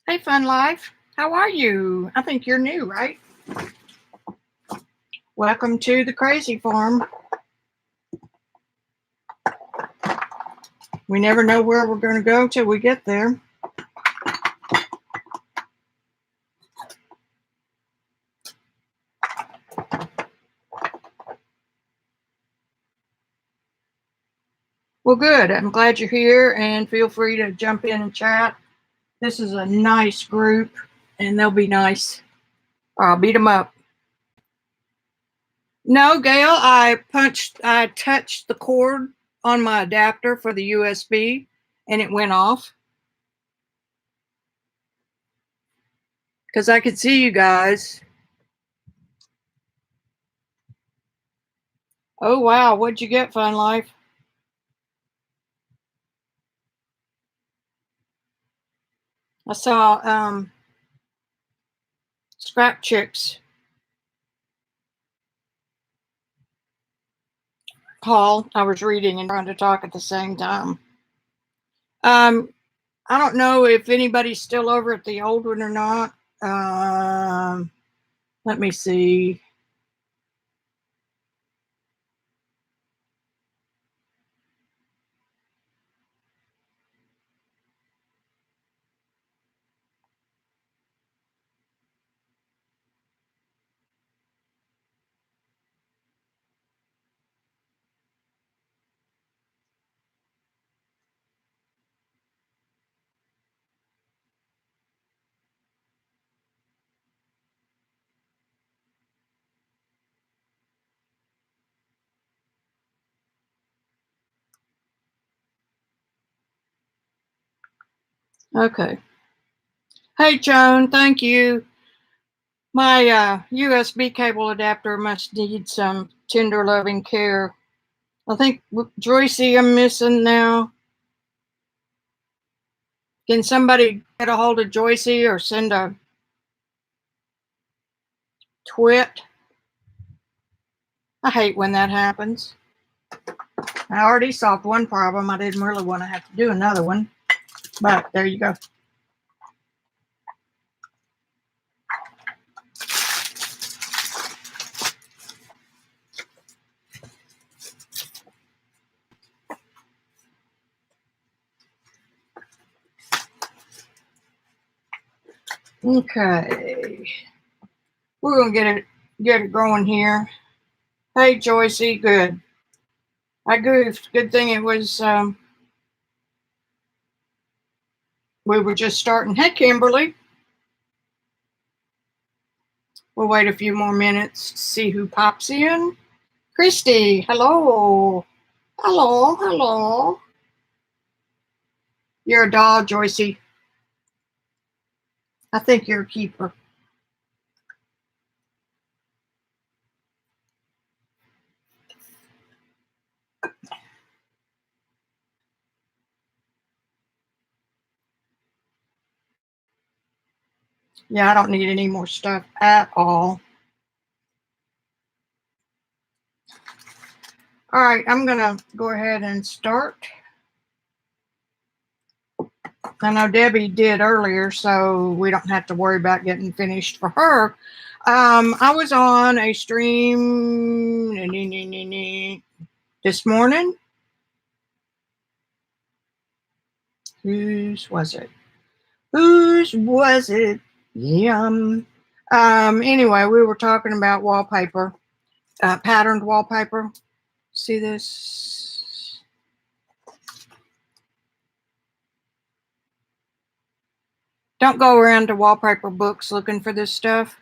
Hey, Fun Life. How are you? I think you're new, right? Welcome to the Crazy Farm. We never know where we're going to go till we get there. Well, good. I'm glad you're here, and feel free to jump in and chat. This is a nice group, and they'll be nice. I'll beat them up. No, Gail, I touched the cord on my adapter for the USB, and it went off. Because I could see you guys. Oh, wow. What'd you get, Fun Life? I saw Scrap Chicks call. I was reading and trying to talk at the same time. I don't know if anybody's still over at the old one or not. Let me see. Okay. Hey, Joan, thank you. My USB cable adapter must need some tender loving care. I think Joycey, I'm missing now. Can somebody get a hold of Joycey or send a twit? I hate when that happens. I already solved one problem. I didn't really want to have to do another one, but there you go. Okay, we're gonna get it going here. Hey, Joycey, good. I goofed. Good thing it was. We were just starting. Hey, Kimberly. We'll wait a few more minutes to see who pops in. Christy, hello. Hello, hello. You're a dog, Joycey. I think you're a keeper. Yeah, I don't need any more stuff at all. All right, I'm going to go ahead and start. I know Debbie did earlier, so we don't have to worry about getting finished for her. I was on a stream this morning. Whose was it? Yum. Anyway, we were talking about wallpaper, patterned wallpaper. See this? Don't go around to wallpaper books looking for this stuff.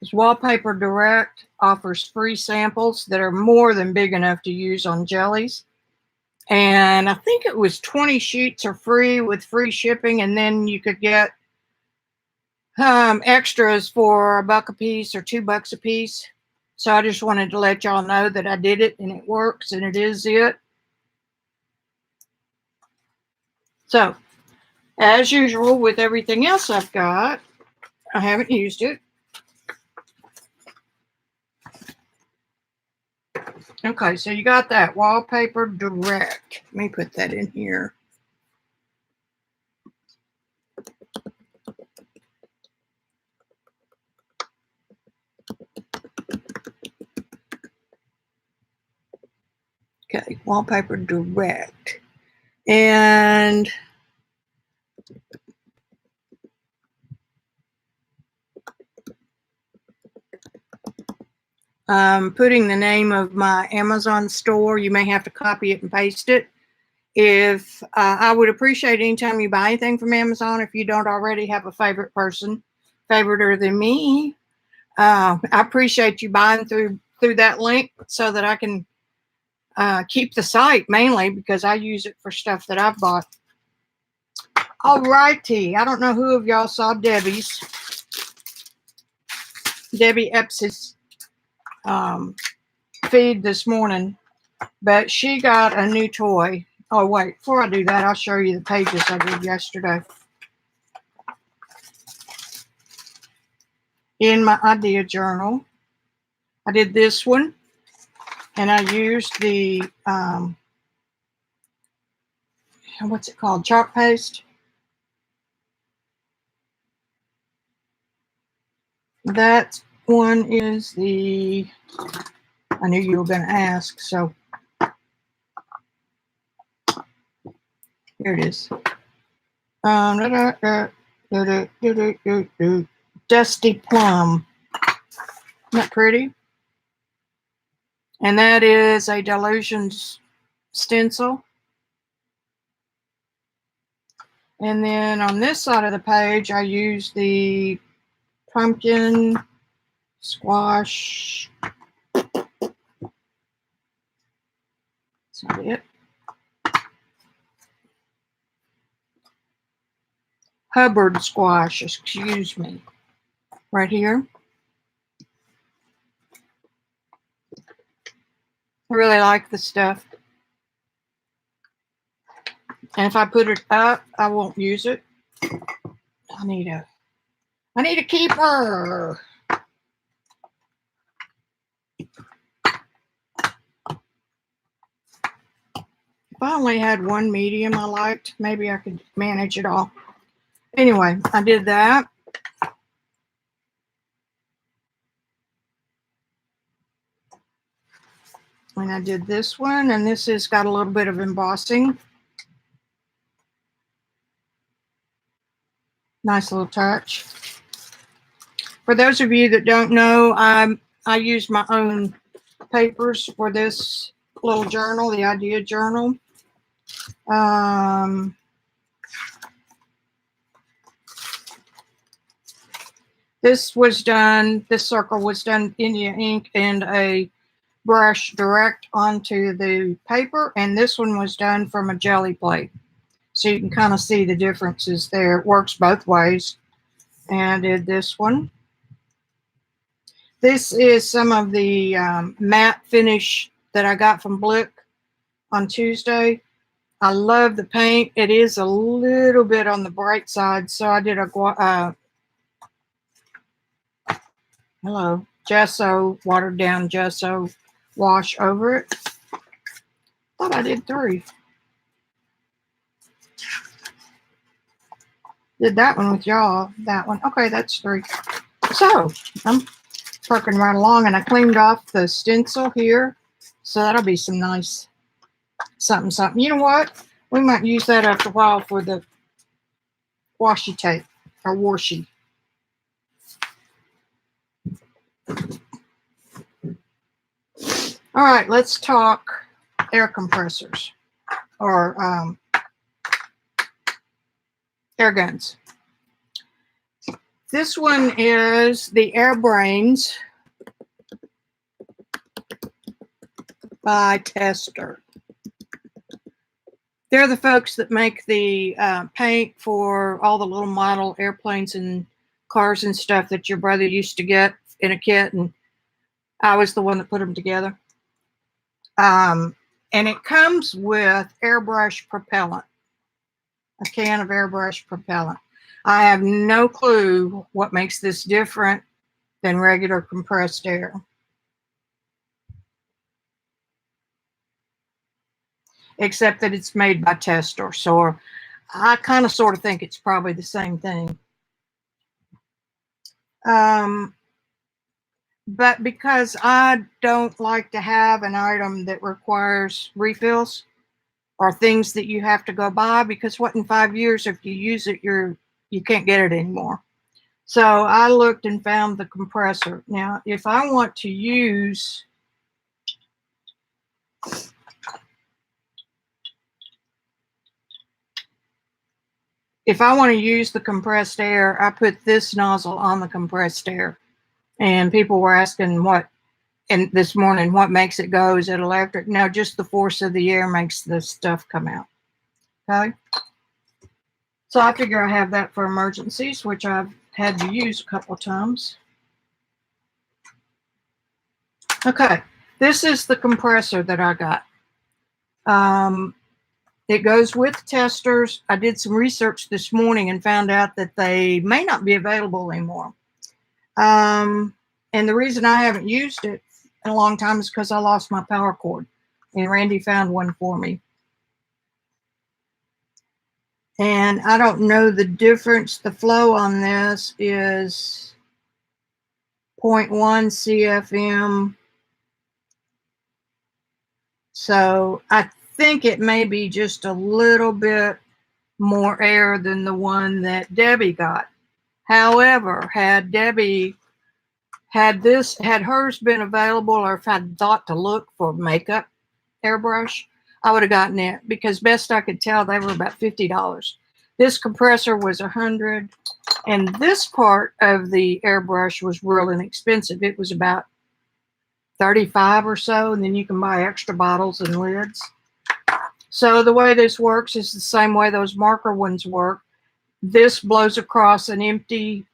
This Wallpaper Direct offers free samples that are more than big enough to use on jellies. And I think it was 20 sheets are free with free shipping, and then you could get extras for $1 a piece or $2 a piece. So I just wanted to let y'all know that I did it and it works and it is it. So as usual with everything else I've got, I haven't used it. Okay, so you got that Wallpaper Direct. Let me put that in here. Okay, Wallpaper Direct. And putting the name of my Amazon store. You may have to copy it and paste it. If I would appreciate anytime you buy anything from Amazon, if you don't already have a favorite person, favoriter than me, I appreciate you buying through that link so that I can keep the site, mainly because I use it for stuff that I've bought. All righty. I don't know who of y'all saw Debbie Epps' feed this morning, but she got a new toy. Oh, wait, before I do that, I'll show you the pages I did yesterday. In my idea journal, I did this one, and I used the, what's it called, chalk paste. That one is the, I knew you were going to ask, so here it is. Dusty Plum. Isn't that pretty? And that is a Delusions stencil. And then on this side of the page, I use the pumpkin squash. That's not it. Hubbard squash, excuse me. Right here. I really like the stuff. And if I put it up, I won't use it. I need a keeper. If I only had one medium I liked, maybe I could manage it all. Anyway, I did that. And I did this one, and this has got a little bit of embossing. Nice little touch. For those of you that don't know, I used my own papers for this little journal, the idea journal. This circle was done India ink and a brush direct onto the paper, and this one was done from a jelly plate. So you can kind of see the differences there. It works both ways. And I did this one. This is some of the matte finish that I got from Blick on Tuesday. I love the paint. It is a little bit on the bright side, so I did a gesso, watered down gesso wash over it. Thought I did 3. Did that one with y'all. That one. Okay, that's 3. So I'm perking right along, and I cleaned off the stencil here. So that'll be some nice something. You know what? We might use that after a while for the washi tape or Worshi. All right, let's talk air compressors or air guns. This one is the Airbranz by Tester. They're the folks that make the paint for all the little model airplanes and cars and stuff that your brother used to get in a kit, and I was the one that put them together. And it comes with airbrush propellant, a can of airbrush propellant. I have no clue what makes this different than regular compressed air. Except that it's made by Tester, so I kind of sort of think it's probably the same thing. But because I don't like to have an item that requires refills or things that you have to go buy, because what in 5 years if you use it, you can't get it anymore. So I looked and found the compressor. Now, if I want to use the compressed air, I put this nozzle on the compressed air. And people were asking this morning, what makes it go? Is it electric? No, just the force of the air makes the stuff come out. Okay. So I figure I have that for emergencies, which I've had to use a couple of times. Okay. This is the compressor that I got. It goes with testers. I did some research this morning and found out that they may not be available anymore. And the reason I haven't used it in a long time is because I lost my power cord, and Randy found one for me. And I don't know the difference. The flow on this is 0.1 CFM. So I think it may be just a little bit more air than the one that Debbie got. However, had Debbie had hers been available, or if I'd thought to look for makeup airbrush, I would have gotten it, because best I could tell, they were about $50. This compressor was $100, and this part of the airbrush was real inexpensive. It was about $35 or so, and then you can buy extra bottles and lids. So the way this works is the same way those marker ones work. This blows across an empty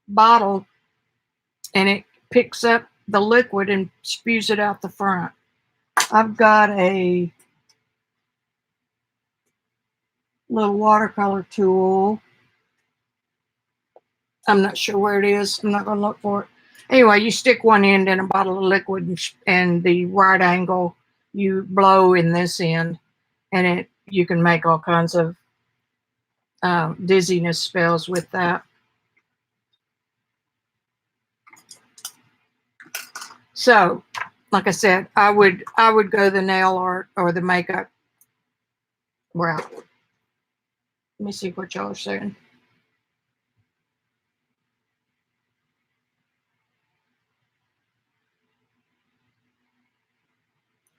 bottle, and it picks up the liquid and spews it out the front. I've got a little watercolor tool. I'm not sure where it is. I'm not going to look for it. Anyway, you stick one end in a bottle of liquid, and the right angle you blow in this end, and you can make all kinds of dizziness spells with that. So, like I said, I would go the nail art or the makeup route. Let me see what y'all are saying.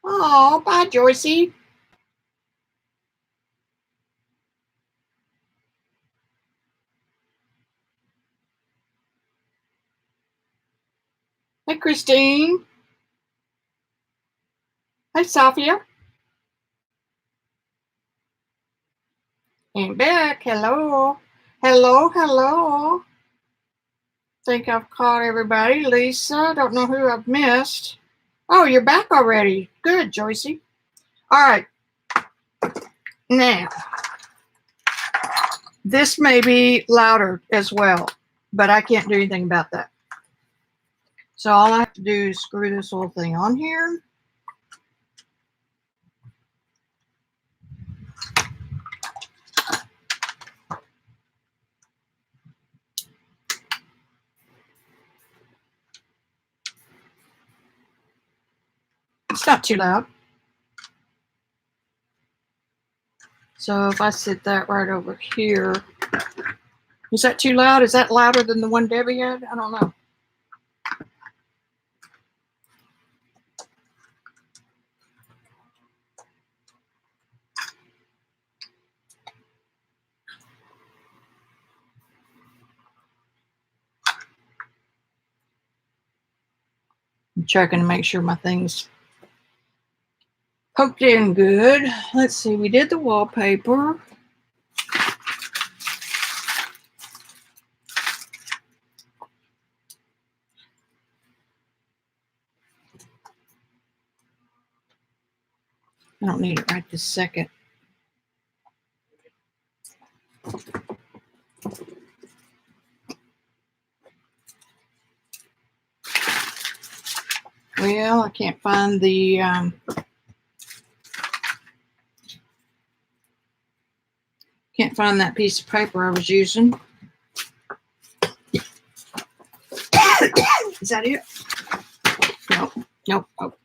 Oh, bye, Joycey. Hey, Christine. Hey, Sophia. And back. Hello. Hello, hello. Think I've caught everybody. Lisa, don't know who I've missed. Oh, you're back already. Good, Joycey. All right. Now, this may be louder as well, but I can't do anything about that. So all I have to do is screw this little thing on here. It's not too loud. So if I sit that right over here, is that too loud? Is that louder than the one Debbie had? I don't know. I'm checking to make sure my thing's poked in good. Let's see, we did the wallpaper. I don't need it right this second. Well, I can't find the can't find that piece of paper I was using. Is that it? Nope. Nope.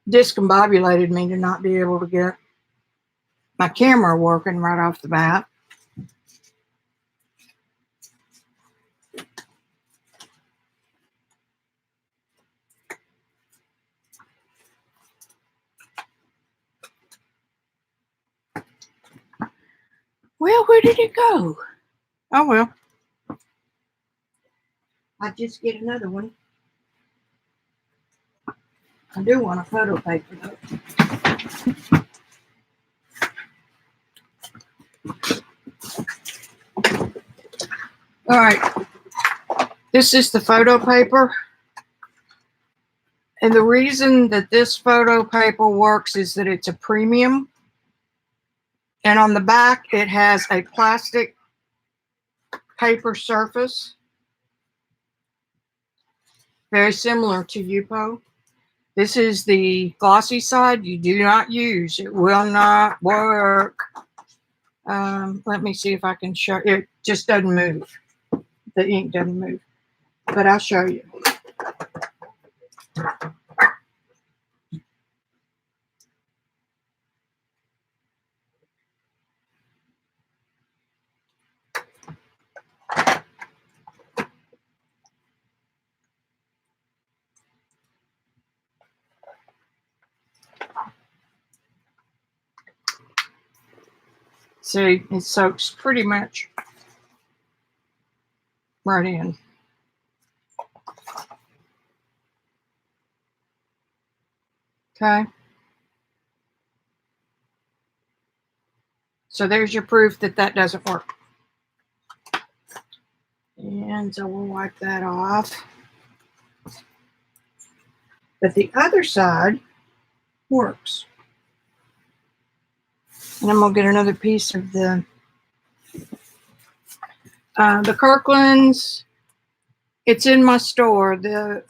Discombobulated me to not be able to get my camera working right off the bat. Well, where did it go? Oh, well. I just get another one. I do want a photo paper, though. All right. This is the photo paper. And the reason that this photo paper works is that it's a premium. And on the back, it has a plastic paper surface. Very similar to Yupo. This is the glossy side you do not use. It will not work. Let me see if I can show. It just doesn't move. The ink doesn't move. But I'll show you. See, it soaks pretty much right in. Okay. So there's your proof that that doesn't work. And so we'll wipe that off. But the other side works. And I'm going to get another piece of the Kirkland's. It's in my store, the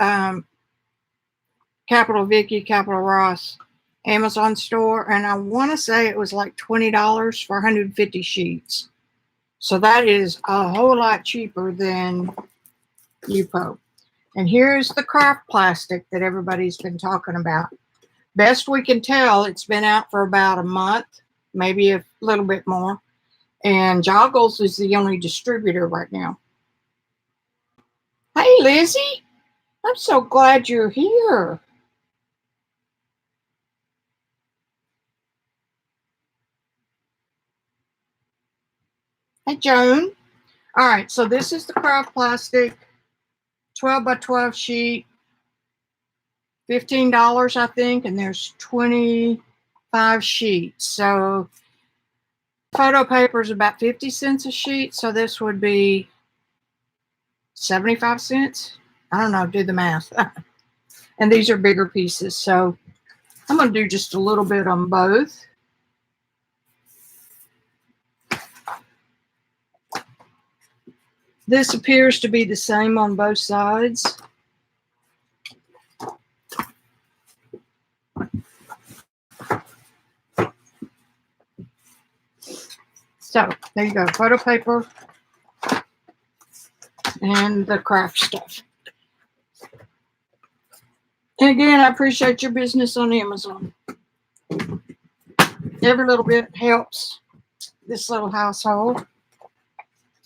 Capital Vicki, Capital Ross Amazon store. And I want to say it was like $20 for 150 sheets. So that is a whole lot cheaper than Yupo. And here's the craft plastic that everybody's been talking about. Best we can tell, it's been out for about a month, maybe a little bit more. And Joggles is the only distributor right now. Hey, Lizzie. I'm so glad you're here. Hey, Joan. All right, so this is the craft plastic 12 by 12 sheet. $15, I think, and there's 25 sheets. So photo paper is about 50 cents a sheet. So this would be 75 cents. I don't know, do the math. And these are bigger pieces. So I'm going to do just a little bit on both. This appears to be the same on both sides. So there you go, photo paper and the craft stuff. And again, I appreciate your business on Amazon. Every little bit helps this little household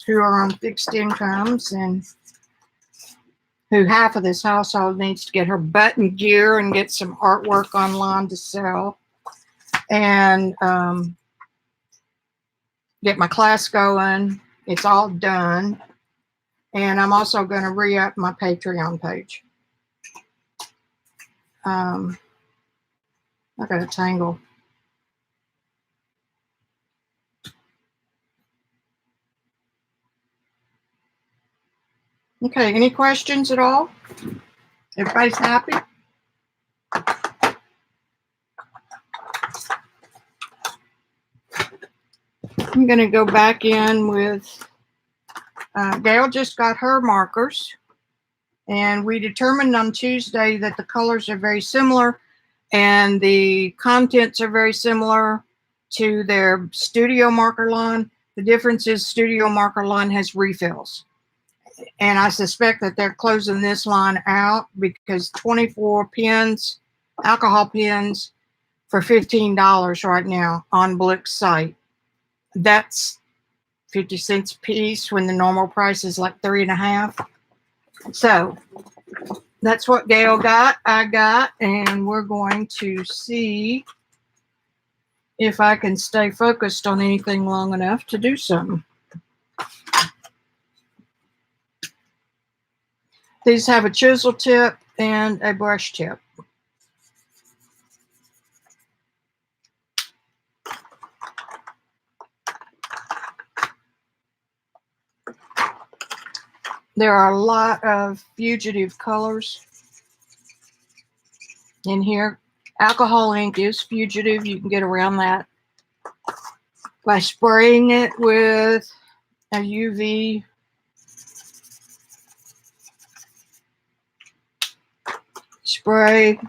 who are on fixed incomes and who half of this household needs to get her butt in gear and get some artwork online to sell and get my class going. It's all done. And I'm also going to re-up my Patreon page. I got a tangle. Okay, any questions at all? Everybody's happy? I'm going to go back in with, Gail just got her markers. And we determined on Tuesday that the colors are very similar and the contents are very similar to their studio marker line. The difference is studio marker line has refills. And I suspect that they're closing this line out because 24 pens, alcohol pens, for $15 right now on Blick's site. That's 50 cents a piece when the normal price is like 3.5. So that's what Gail got, I got, and we're going to see if I can stay focused on anything long enough to do something. These have a chisel tip and a brush tip. There are a lot of fugitive colors in here. Alcohol ink is fugitive. You can get around that by spraying it with a UV spray.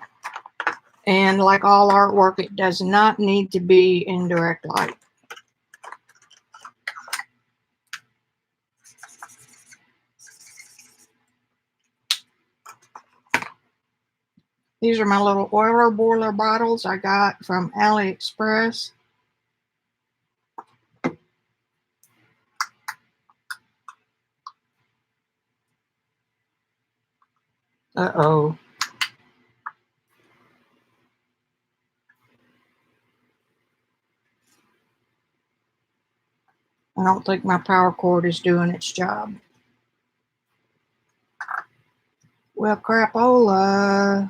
And like all artwork, it does not need to be in direct light. These are my little oiler boiler bottles I got from AliExpress. Uh-oh. I don't think my power cord is doing its job. Well, crapola.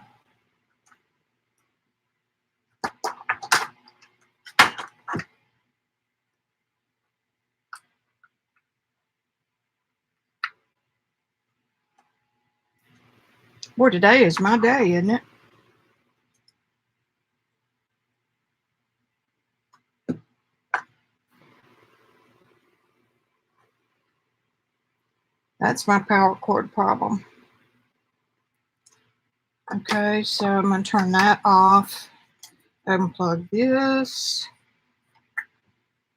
Boy, today is my day, isn't it? That's my power cord problem. Okay, so I'm going to turn that off. Unplug this.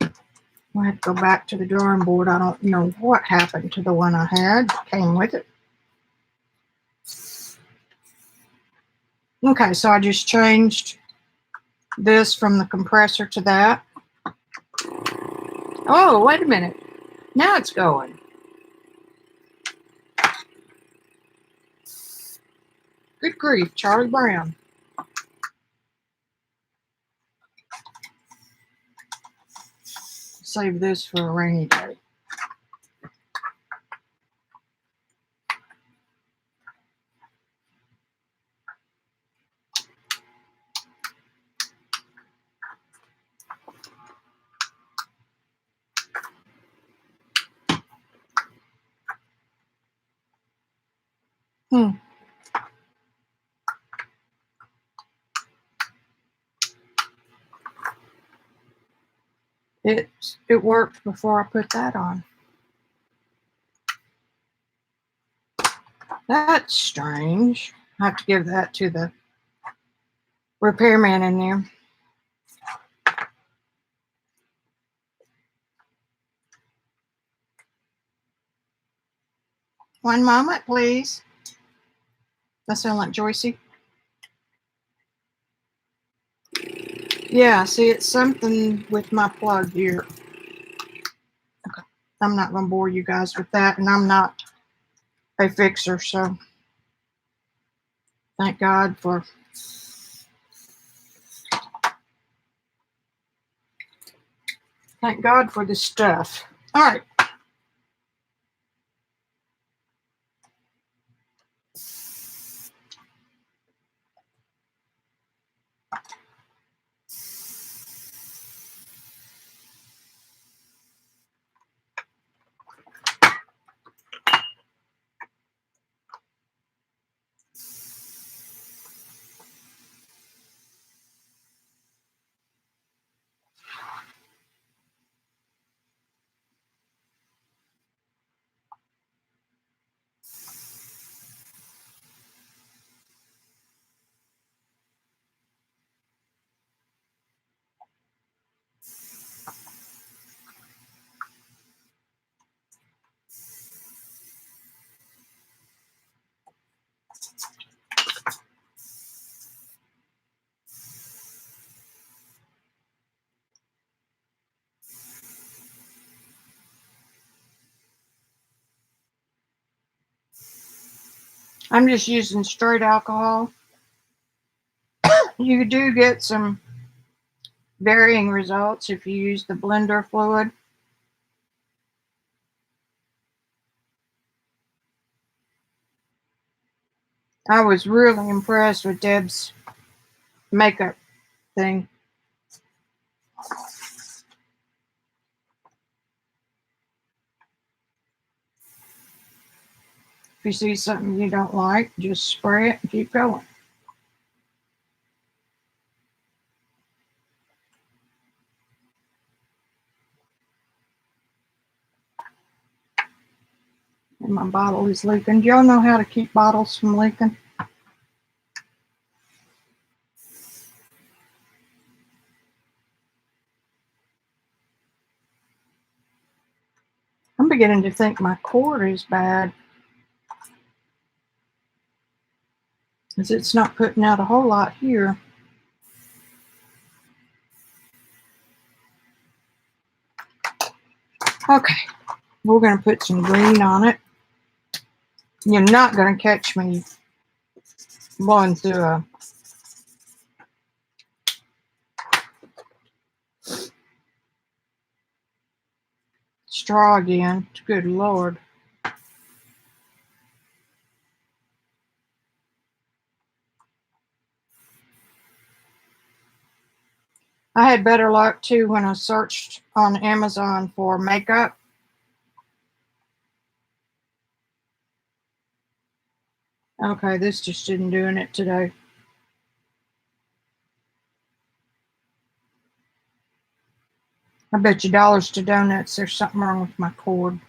I'll have to go back to the drawing board. I don't know what happened to the one I had. Came with it. Okay, so I just changed this from the compressor to that. Oh, wait a minute. Now it's going. Good grief, Charlie Brown. Save this for a rainy day. It worked before I put that on. That's strange. I have to give that to the repairman in there. One moment, please. That sound like Joycey? Yeah, see, it's something with my plug here. Okay. I'm not going to bore you guys with that, and I'm not a fixer, so thank God for this stuff. All right. I'm just using straight alcohol. You do get some varying results if you use the blender fluid. I was really impressed with Deb's makeup thing. If you see something you don't like, just spray it and keep going. And my bottle is leaking. Do y'all know how to keep bottles from leaking? I'm beginning to think my cord is bad, because it's not putting out a whole lot here. Okay, we're going to put some green on it. You're not going to catch me blowing through a straw again. Good Lord. I had better luck too when I searched on Amazon for makeup. Okay, this just isn't doing it today. I bet you dollars to donuts there's something wrong with my cord.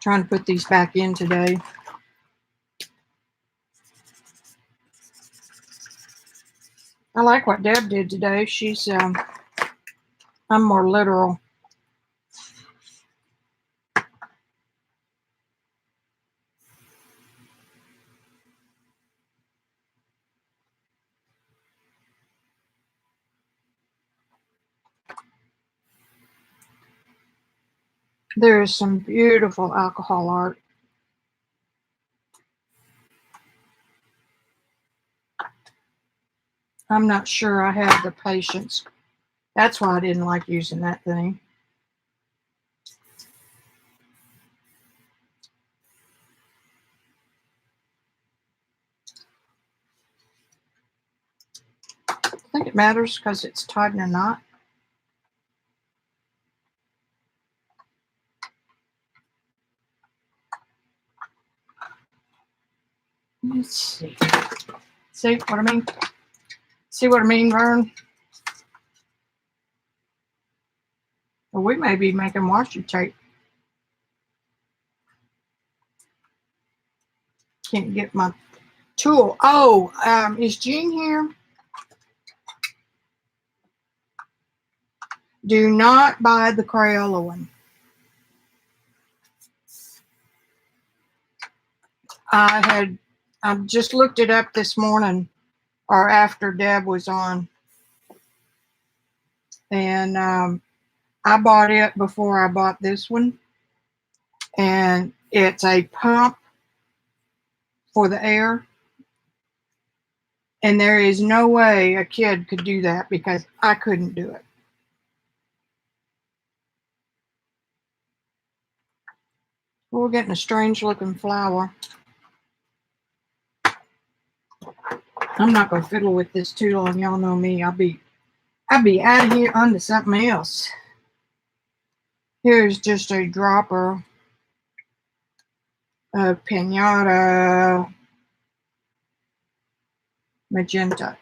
Trying to put these back in today. I like what Deb did today. She's, I'm more literal. There is some beautiful alcohol art. I'm not sure I have the patience. That's why I didn't like using that thing. I think it matters because it's tied in a knot. Let's see. See what I mean? See what I mean, Vern? Well, we may be making washi tape. Can't get my tool. Oh, is Jean here? Do not buy the Crayola one. I just looked it up this morning, or after Deb was on, and I bought it before I bought this one, and it's a pump for the air, and there is no way a kid could do that because I couldn't do it. We're getting a strange looking flower. I'm not gonna fiddle with this too long. Y'all know me. I'll be out of here onto something else. Here's just a dropper of Pinata Magenta.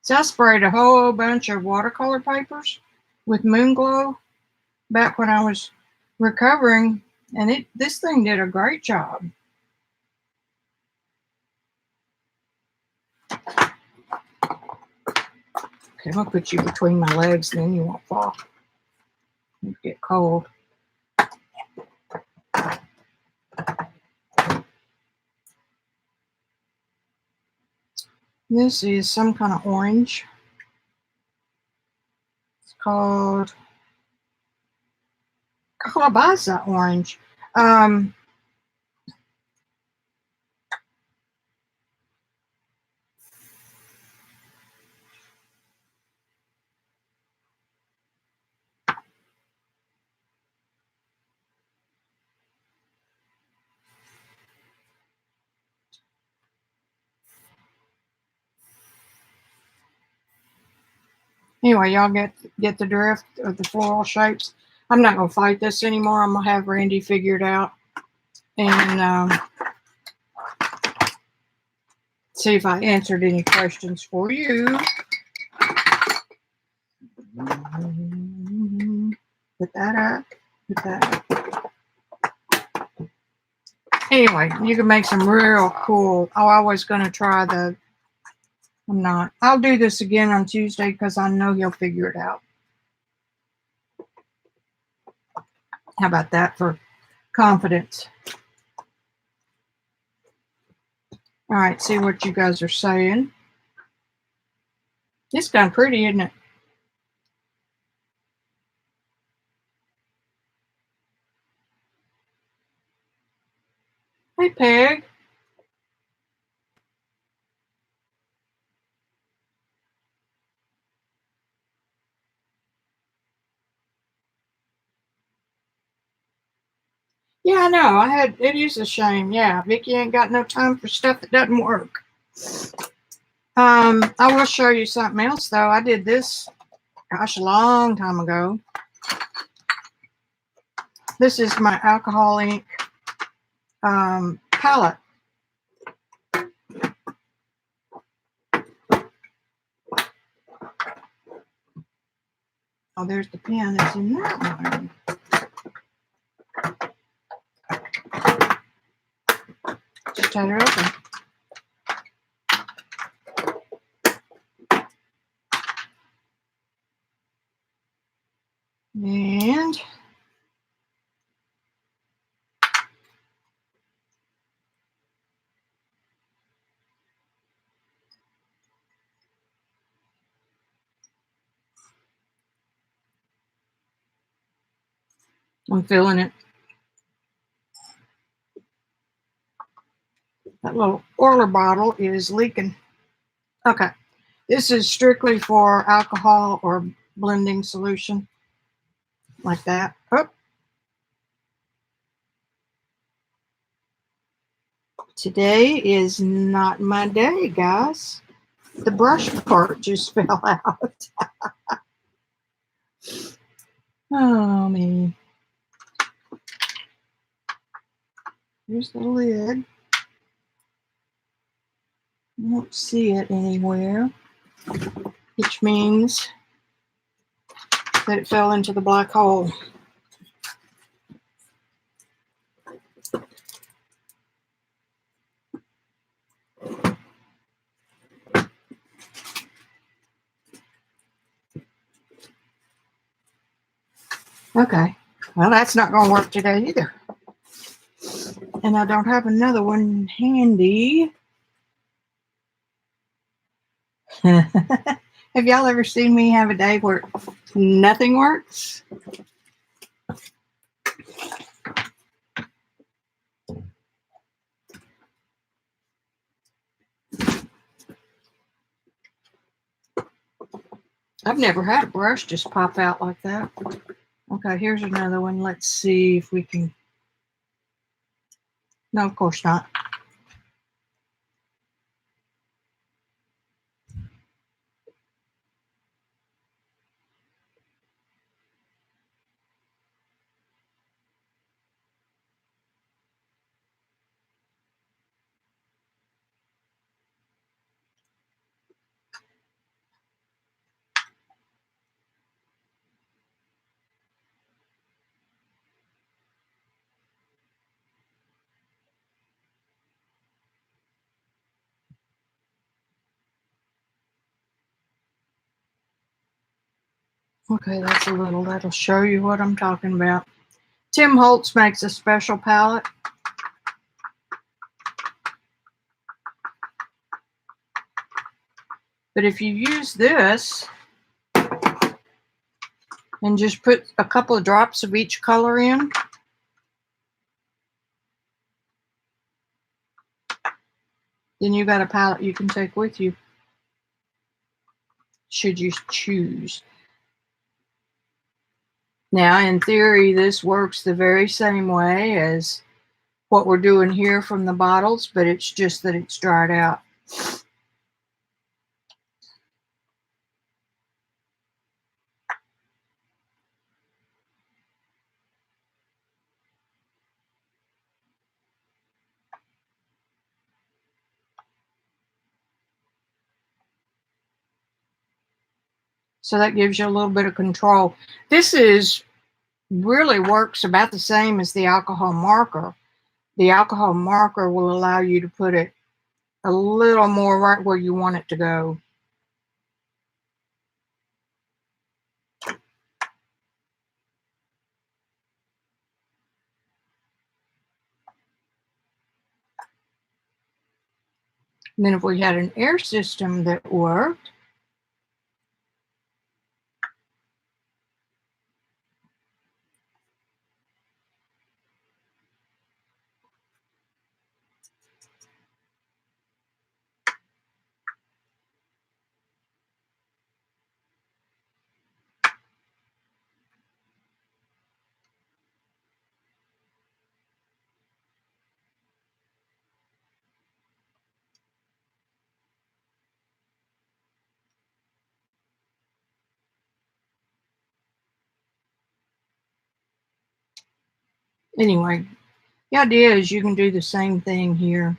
So I sprayed a whole bunch of watercolor papers with Moon Glow back when I was recovering And this thing did a great job. Okay, I'm gonna put you between my legs, then you won't fall. You get cold. This is some kind of orange. It's called calabaza orange. Anyway, y'all get the drift of the floral shapes. I'm not gonna fight this anymore. I'm gonna have Randy figure it out and see if I answered any questions for you. Put that up. Put that up. Anyway, you can make some real cool. Oh, I was gonna try the. I'm not. I'll do this again on Tuesday because I know he'll figure it out. How about that for confidence? All right, see what you guys are saying. It's kind of pretty, isn't it? Hey, Peg. Yeah, I know. It is a shame. Yeah, Vicki ain't got no time for stuff that doesn't work. I will show you something else though. I did this, gosh, a long time ago. This is my alcohol ink palette. Oh, there's the pen that's in that one. Just turn it open. And I'm filling it. That little oiler bottle is leaking. Okay. This is strictly for alcohol or blending solution. Like that. Oh. Today is not my day, guys. The brush part just fell out. Oh, me. Here's the lid. I don't see it anywhere, which means that it fell into the black hole. Okay, well, that's not going to work today either. And I don't have another one handy. Have y'all ever seen me have a day where nothing works? I've never had a brush just pop out like that. Okay, here's another one. Let's see if we can. No, of course not. Okay, that's a little. That'll show you what I'm talking about. Tim Holtz makes a special palette. But if you use this and just put a couple of drops of each color in, then you got a palette you can take with you, should you choose. Now, in theory, this works the very same way as what we're doing here from the bottles, but it's just that it's dried out. So that gives you a little bit of control. This really works about the same as the alcohol marker. The alcohol marker will allow you to put it a little more right where you want it to go. And then if we had an air system that worked, anyway, the idea is you can do the same thing here.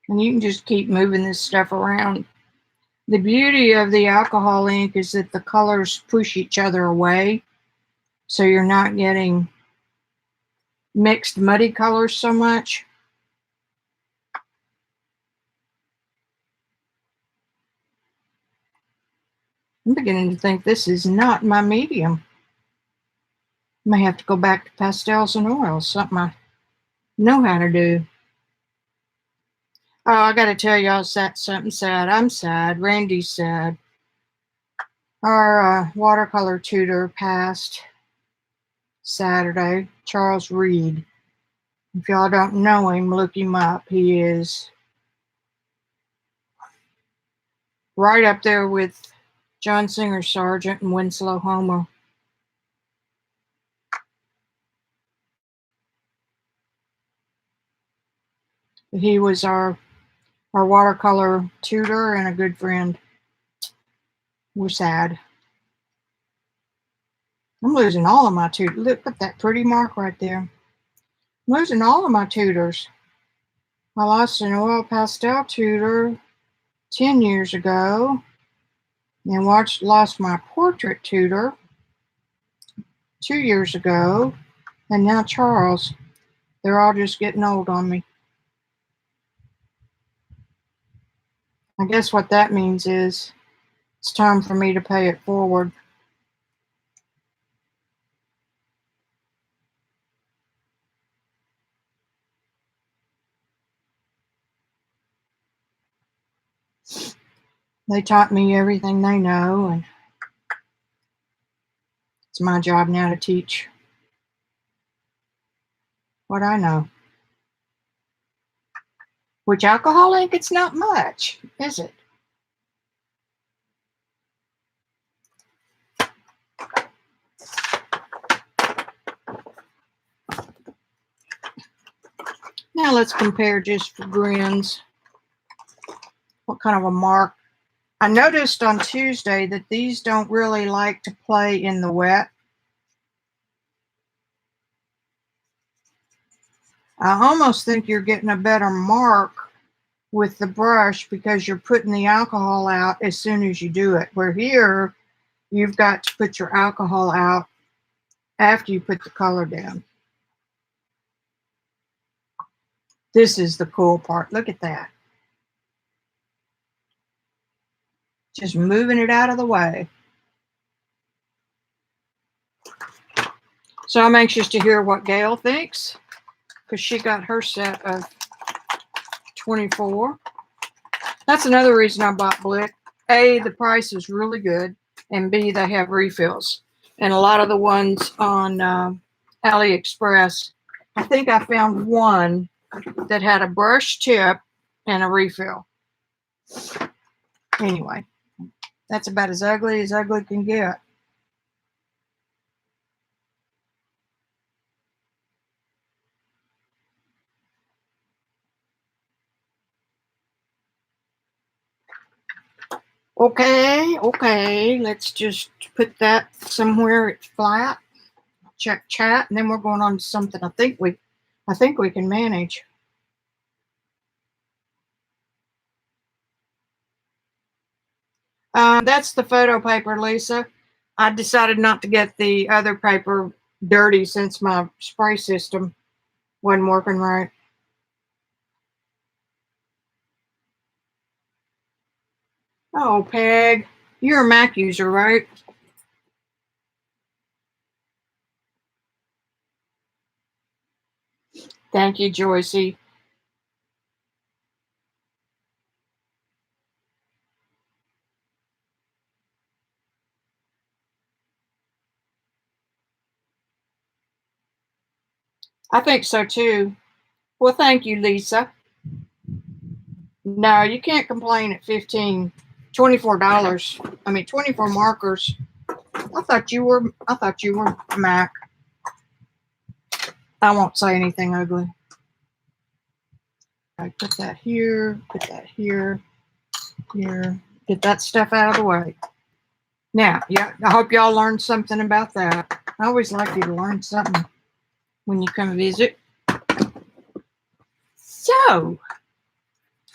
And you can just keep moving this stuff around. The beauty of the alcohol ink is that the colors push each other away, so you're not getting mixed muddy colors so much. I'm beginning to think this is not my medium. I may have to go back to pastels and oils, something I know how to do. Oh, I got to tell y'all something sad. I'm sad. Randy's sad. Our watercolor tutor passed Saturday, Charles Reed. If y'all don't know him, look him up. He is right up there with John Singer Sargent and Winslow Homer. He was our watercolor tutor and a good friend. We're sad. I'm losing all of my tutors. Look at that pretty mark right there. I'm losing all of my tutors. I lost an oil pastel tutor 10 years ago, and lost my portrait tutor 2 years ago, and now Charles. They're all just getting old on me. I guess what that means is it's time for me to pay it forward. They taught me everything they know, and it's my job now to teach what I know. Which alcohol ink, it's not much, is it? Now let's compare just for grins. What kind of a mark? I noticed on Tuesday that these don't really like to play in the wet. I almost think you're getting a better mark with the brush because you're putting the alcohol out as soon as you do it. Where here, you've got to put your alcohol out after you put the color down. This is the cool part. Look at that. Just moving it out of the way. So I'm anxious to hear what Gail thinks, because she got her set of 24. That's another reason I bought Blick. A, the price is really good, and B, they have refills. And a lot of the ones on AliExpress, I think I found one that had a brush tip and a refill. Anyway, that's about as ugly can get. Okay, let's just put that somewhere flat. Check chat, and then we're going on to something I think we can manage. That's the photo paper, Lisa. I decided not to get the other paper dirty since my spray system wasn't working right. Oh, Peg, you're a Mac user, right? Thank you, Joycey. I think so too. Well, thank you, Lisa. No, you can't complain at $24. I mean, 24 markers. I thought you were Mac. I won't say anything ugly. I put that here, here. Get that stuff out of the way. Now, yeah, I hope y'all learned something about that. I always like you to learn something when you come visit. So,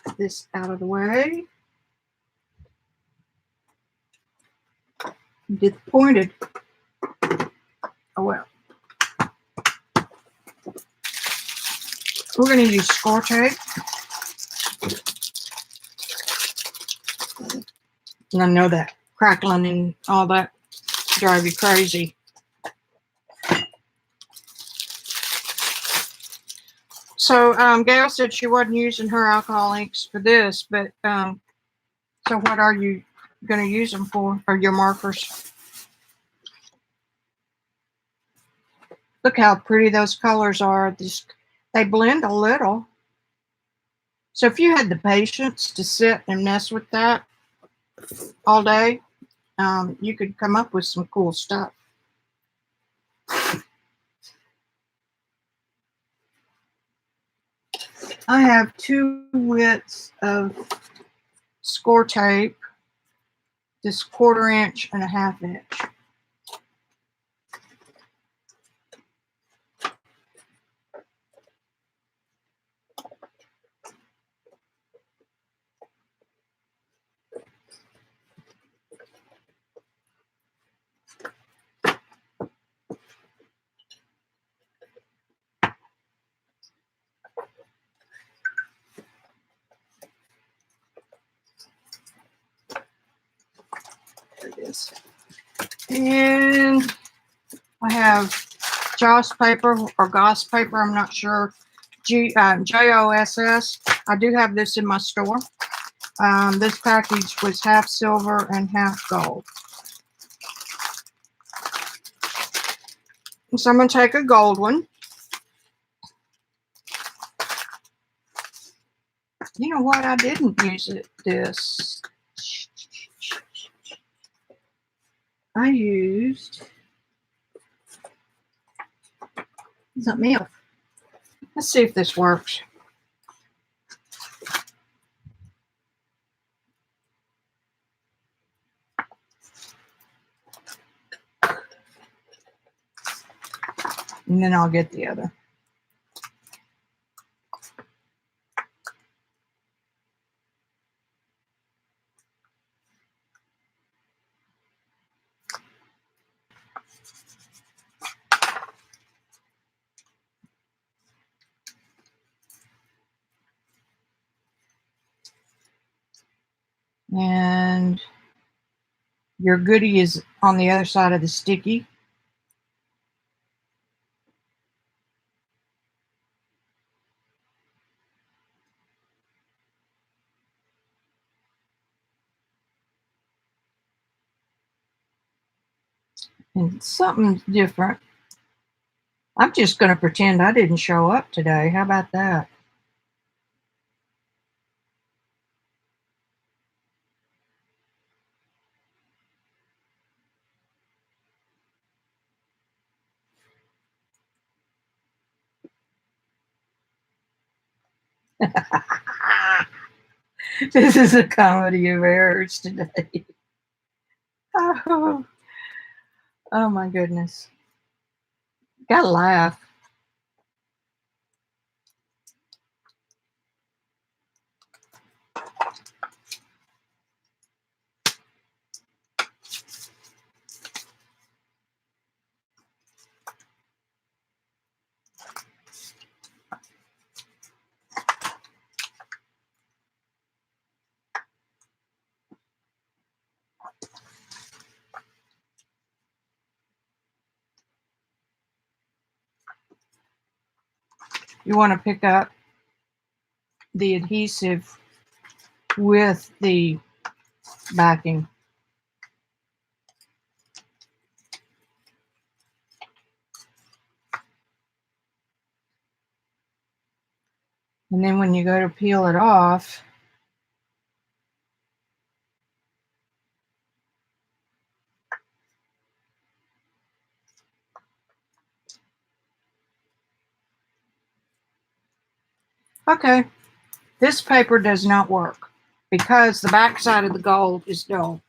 put this out of the way. Disappointed. Oh well. We're going to use score tape. And I know that crackling and all that drive you crazy. So Gail said she wasn't using her alcohol inks for this, but so what are you going to use them for, or your markers? Look how pretty those colors are. They blend a little. So if you had the patience to sit and mess with that all day, you could come up with some cool stuff. I have 2 widths of score tape, this 1/4 inch and a 1/2 inch. There it is. And I have Joss paper or Goss paper, I'm not sure. JOSS. I do have this in my store. This package was half silver and half gold. So I'm going to take a gold one. You know what? I didn't use this. I used something else. Let's see if this works. And then I'll get the other. And your goodie is on the other side of the sticky. And something different. I'm just going to pretend I didn't show up today. How about that? This is a comedy of errors today. Oh, oh my goodness. Gotta laugh. You want to pick up the adhesive with the backing. And then when you go to peel it off, okay, this paper does not work because the back side of the gold is dull.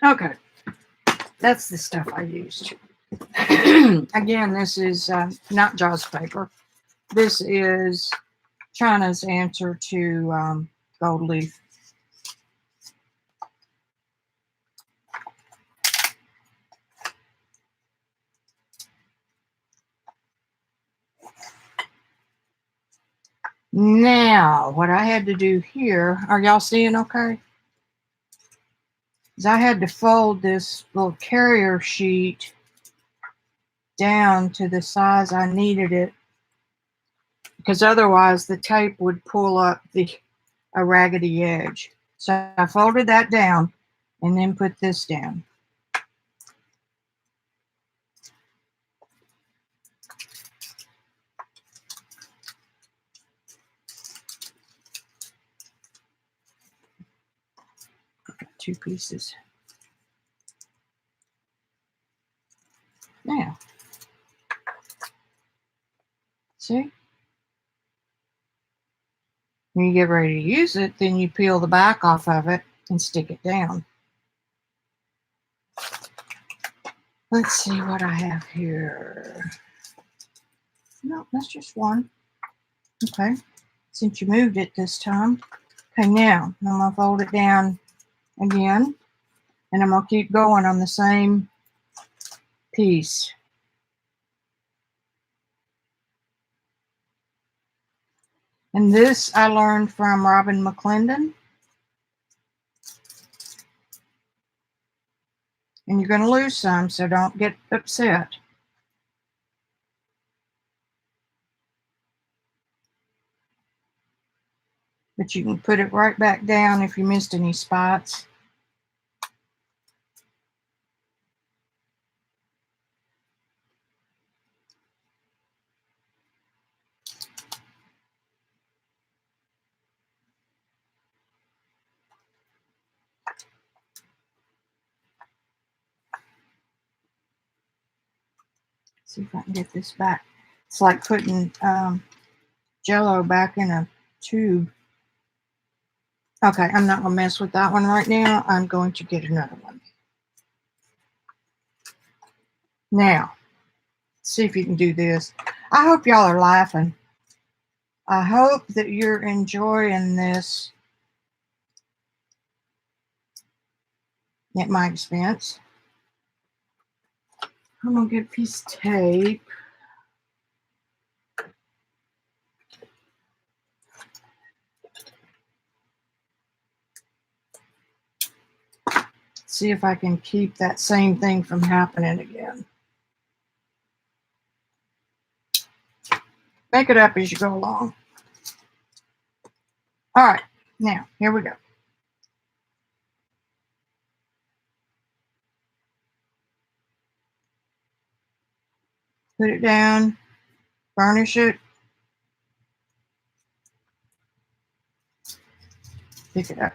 Okay, that's the stuff I used. Again, this is not Jaws paper. This is China's answer to gold leaf. Now, what I had to do here, are y'all seeing okay? Is I had to fold this little carrier sheet down to the size I needed it, because otherwise the tape would pull up a raggedy edge. So I folded that down and then put this down. Two pieces. Now, see? When you get ready to use it, then you peel the back off of it and stick it down. Let's see what I have here. No, that's just one. Okay, since you moved it this time. Okay, now I'm going to fold it down again, and I'm going to keep going on the same piece. And this I learned from Robin McClendon. And you're going to lose some, so don't get upset. But you can put it right back down if you missed any spots. See if I can get this back. It's like putting Jello back in a tube. Okay, I'm not going to mess with that one right now. I'm going to get another one. Now, see if you can do this. I hope y'all are laughing. I hope that you're enjoying this at my expense. I'm going to get a piece of tape. See if I can keep that same thing from happening again. Make it up as you go along. All right, now, here we go. Put it down, burnish it, pick it up.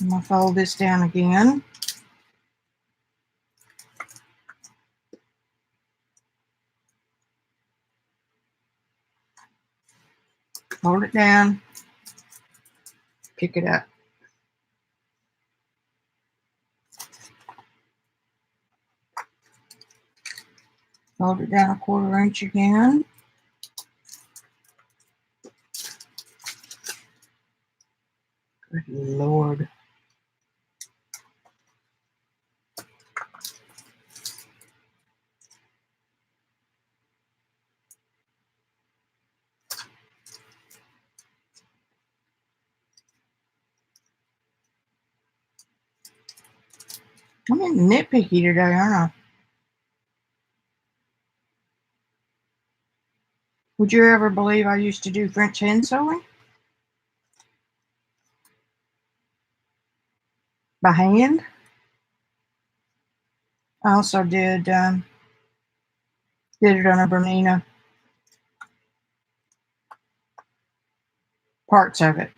I'm going to fold this down again. Hold it down, pick it up. Fold it down 1/4 inch again. Good Lord. I'm getting nitpicky today, aren't I? Would you ever believe I used to do French hand sewing? By hand? I also did it on a Bernina. Parts of it.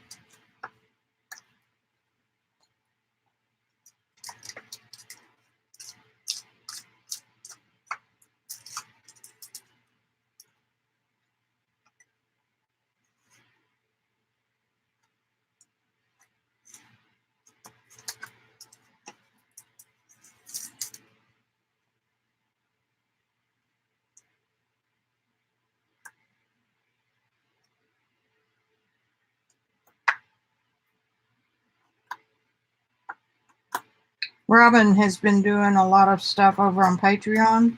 Robin has been doing a lot of stuff over on Patreon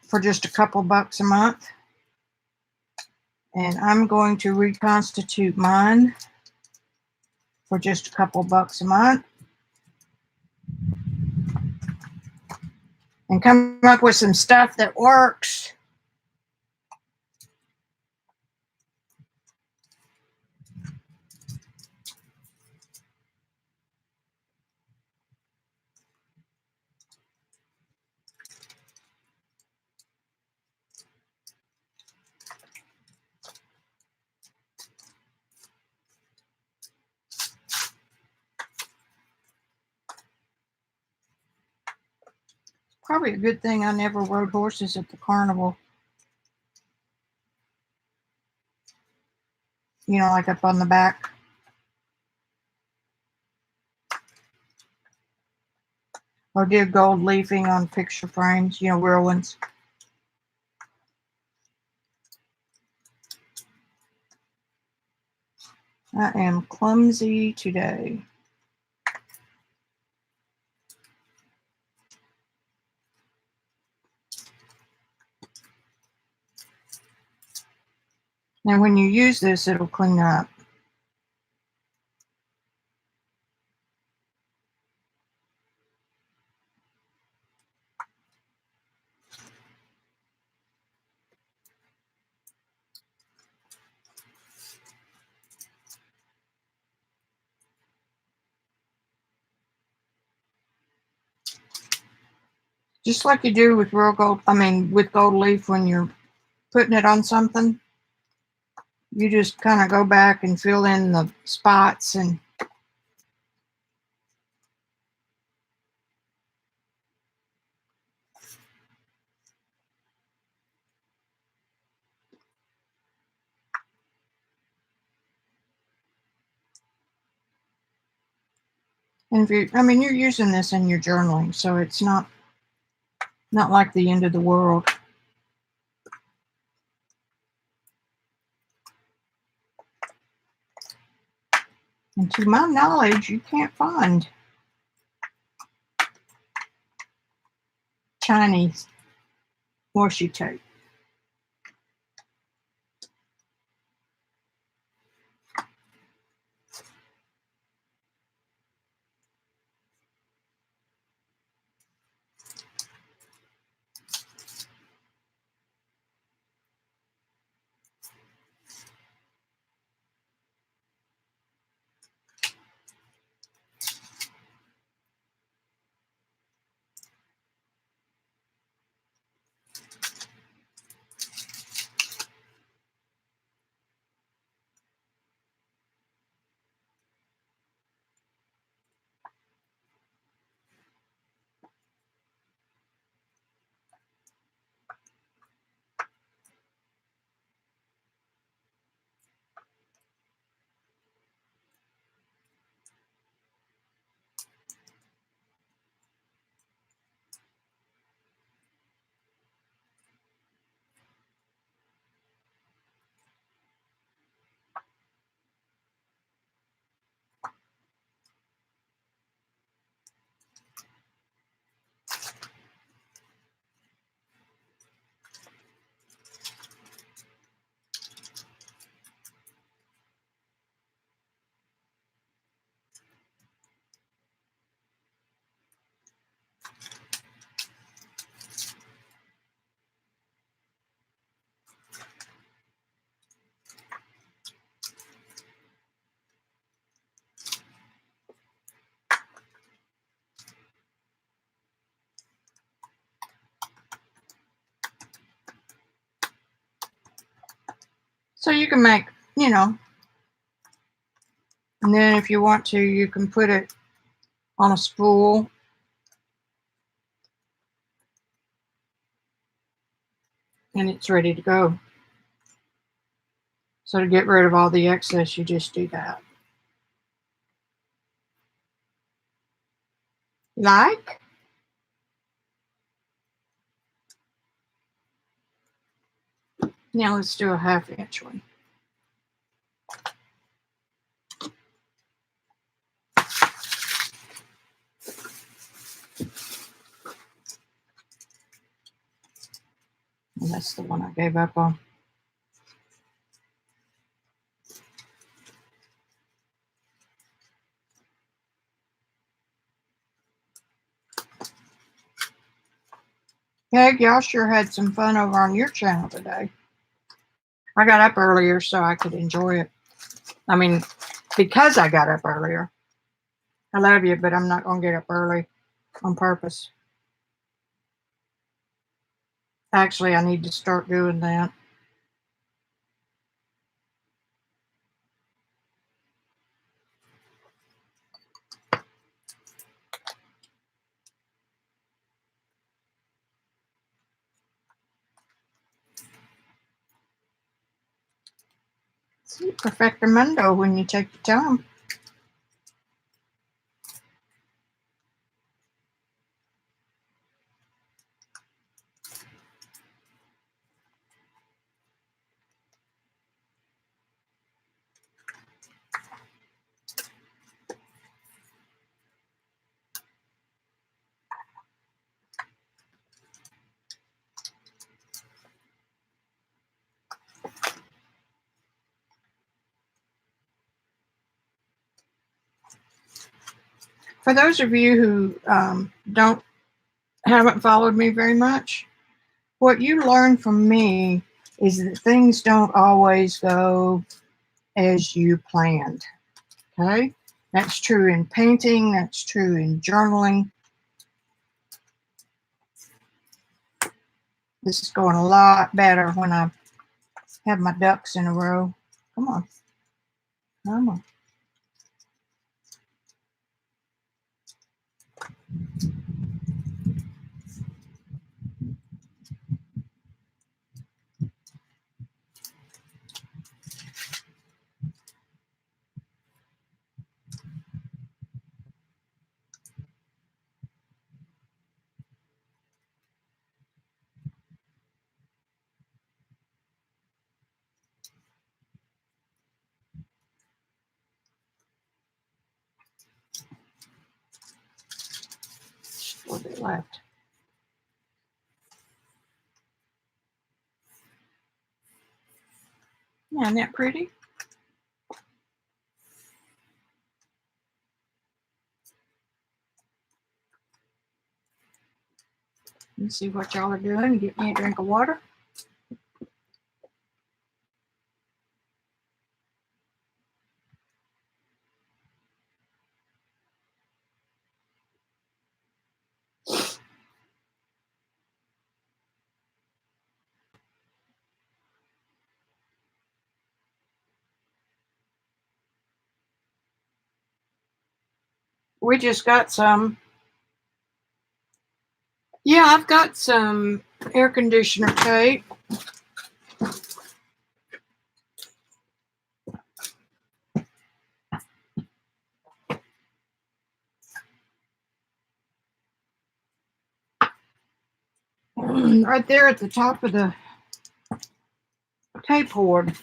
for just a couple bucks a month. And I'm going to reconstitute mine for just a couple bucks a month. And come up with some stuff that works. Probably a good thing I never rode horses at the carnival. You know, like up on the back. Or did gold leafing on picture frames, you know, real ones. I am clumsy today. And when you use this, it'll clean up. Just like you do with with gold leaf when you're putting it on something. You just kind of go back and fill in the spots and And if you, I mean, you're using this in your journaling, so it's not like the end of the world. And to my knowledge, you can't find Chinese washi tape. So you can make, you know, and then if you want to, you can put it on a spool. And it's ready to go. So to get rid of all the excess, you just do that. Like? Now let's do a 1/2 inch one. And that's the one I gave up on. Peg, y'all sure had some fun over on your channel today. I got up earlier so I could enjoy it. I mean, because I got up earlier. I love you, but I'm not going to get up early on purpose. Actually, I need to start doing that. See, perfectamundo when you take your time. For those of you who haven't followed me very much, what you learn from me is that things don't always go as you planned. Okay? That's true in painting, that's true in journaling. This is going a lot better when I have my ducks in a row. Come on. Come on. left. Isn't that pretty? Let's see what y'all are doing. Get me a drink of water. We just got some. Yeah, I've got some air conditioner tape. Right there at the top of the tape hoard.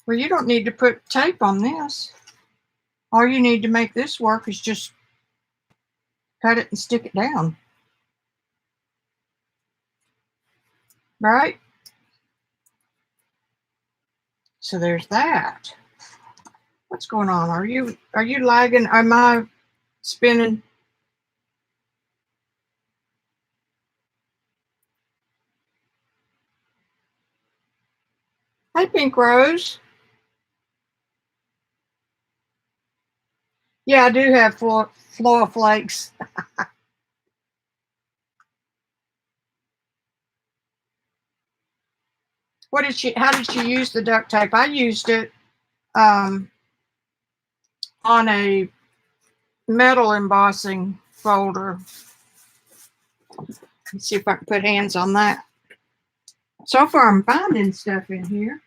Well, you don't need to put tape on this. All you need to make this work is just cut it and stick it down. Right? So there's that. What's going on? Are you lagging? Am I spinning? Hey, Pink Rose. Yeah, I do have floor flakes. How did she use the duct tape? I used it on a metal embossing folder. Let's see if I can put hands on that. So far, I'm finding stuff in here.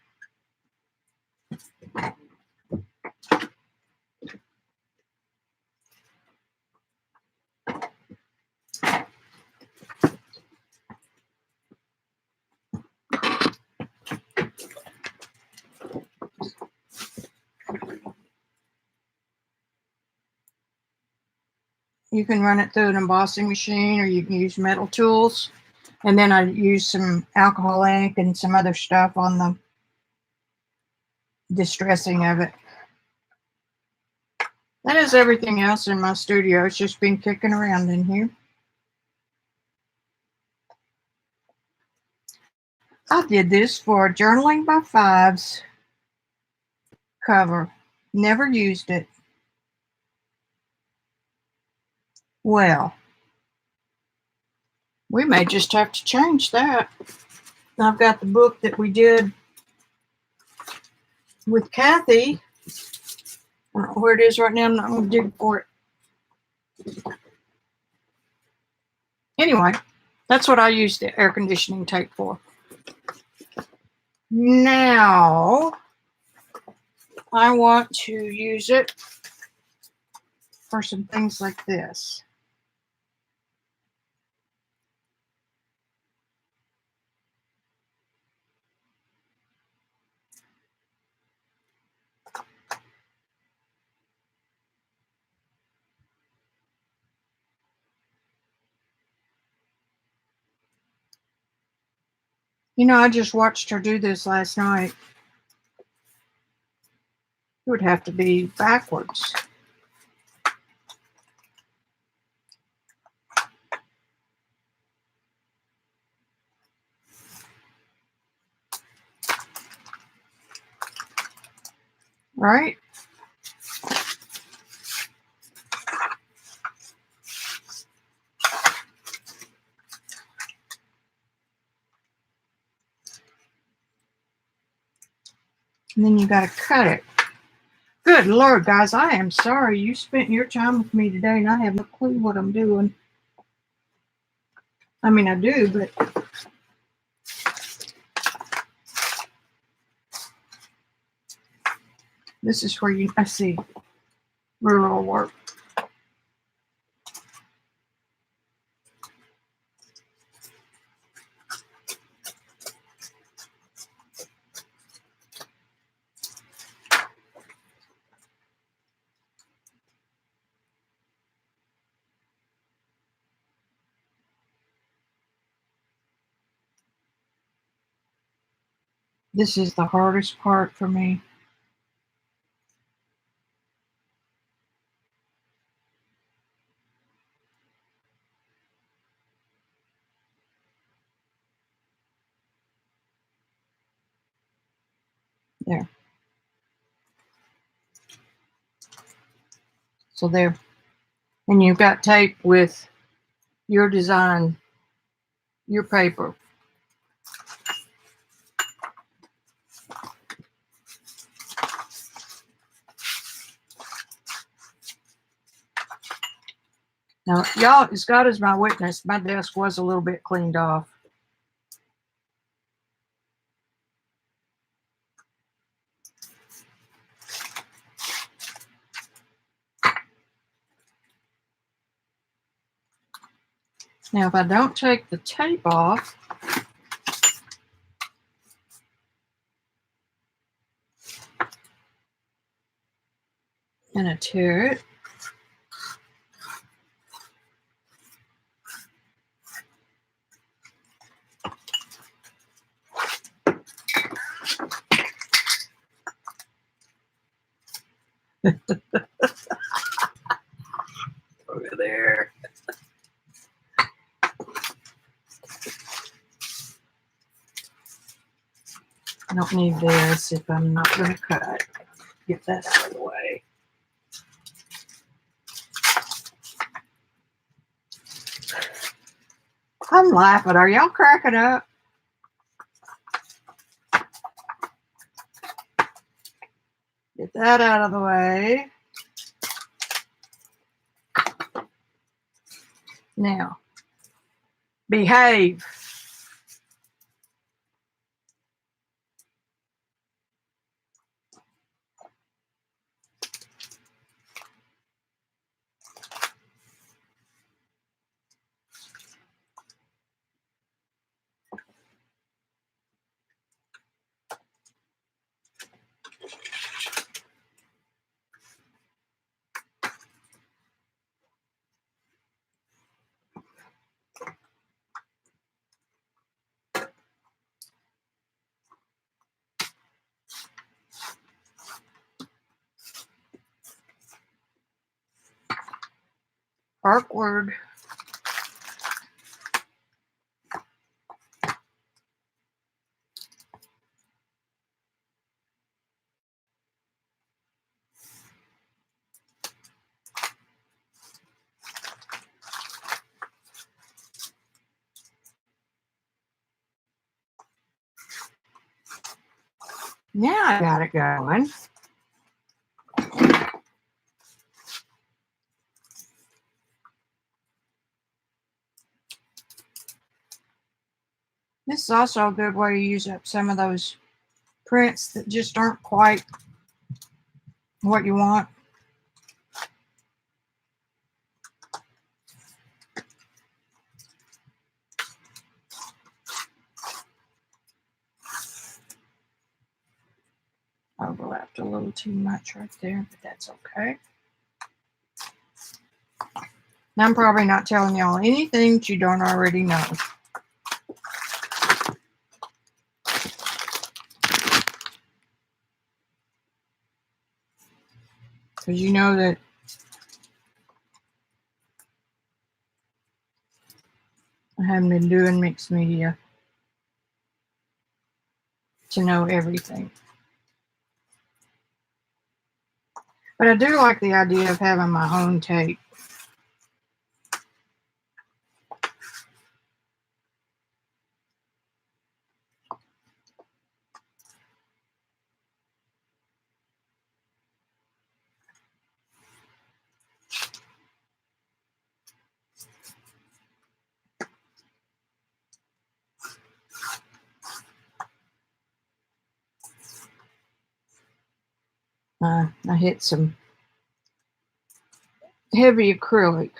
You can run it through an embossing machine, or you can use metal tools. And then I use some alcohol ink and some other stuff on the distressing of it. That is everything else in my studio. It's just been kicking around in here. I did this for a Journaling by Fives cover. Never used it. Well, we may just have to change that. I've got the book that we did with Kathy. I don't know where it is right now. I'm not going to dig for it. Anyway, that's what I used the air conditioning tape for. Now, I want to use it for some things like this. You know, I just watched her do this last night. It would have to be backwards. Right? And then you got to cut it. Good Lord, guys, I am sorry you spent your time with me today and I have no clue what I'm doing. I mean, I do, but this is where I see rural work. This is the hardest part for me. There. So there. And you've got tape with your design, your paper. Now, y'all, as God is my witness, my desk was a little bit cleaned off. Now, if I don't take the tape off, and I tear it, over there. I don't need this if I'm not going to cut. Get that out of the way. I'm laughing. Are y'all cracking up? Get that out of the way. Now, behave. Awkward. Now I got it going. This is also a good way to use up some of those prints that just aren't quite what you want. Overlapped a little too much right there, but that's okay. Now I'm probably not telling y'all anything that you don't already know. Because you know that I haven't been doing mixed media to know everything. But I do like the idea of having my own tape. I hit some heavy acrylic.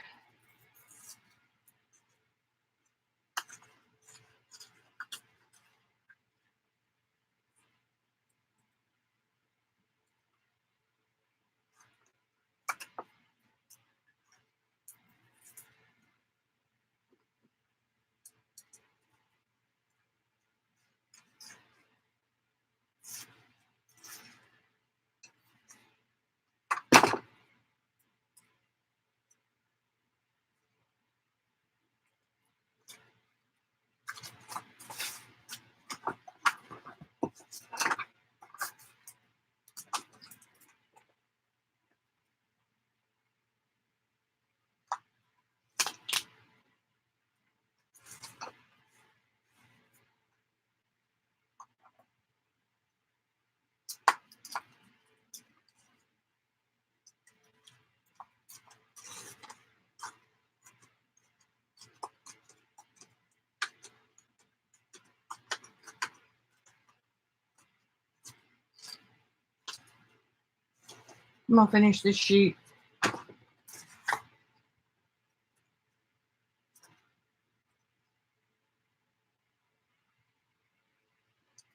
I'm going to finish this sheet.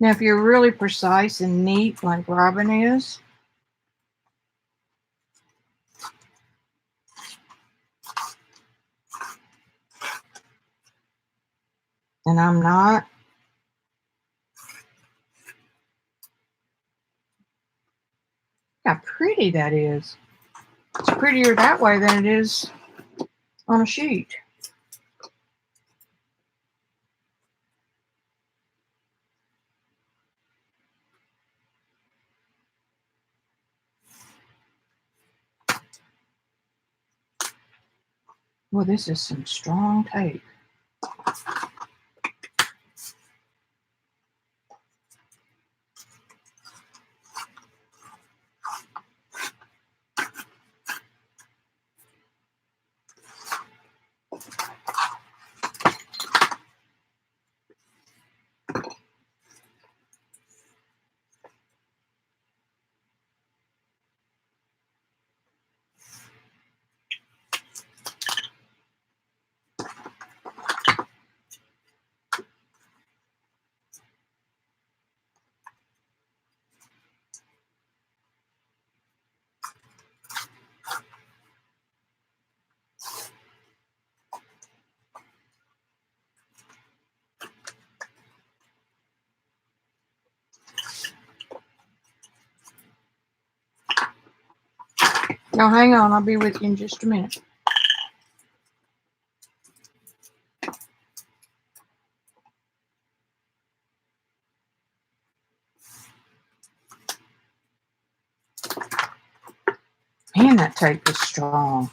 Now, if you're really precise and neat like Robin is, and I'm not, how pretty that is. It's prettier that way than it is on a sheet. Well, this is some strong tape. Now, hang on. I'll be with you in just a minute. Man, that tape is strong.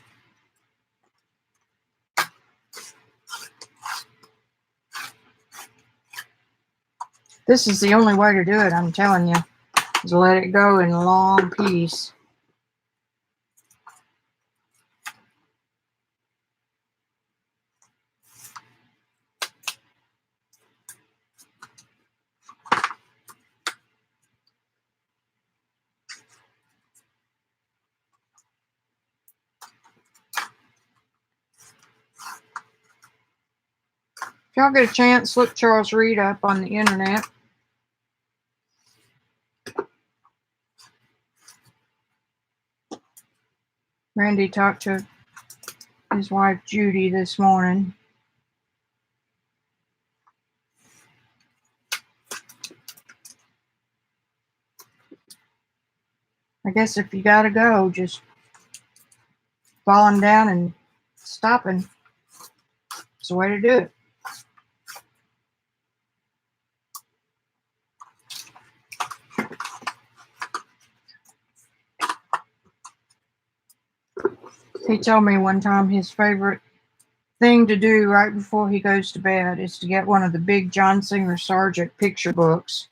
This is the only way to do it, I'm telling you, is let it go in a long piece. If y'all get a chance, look Charles Reed up on the internet. Randy talked to his wife Judy this morning. I guess if you gotta go, just falling down and stopping. It's the way to do it. He told me one time his favorite thing to do right before he goes to bed is to get one of the big John Singer Sargent picture books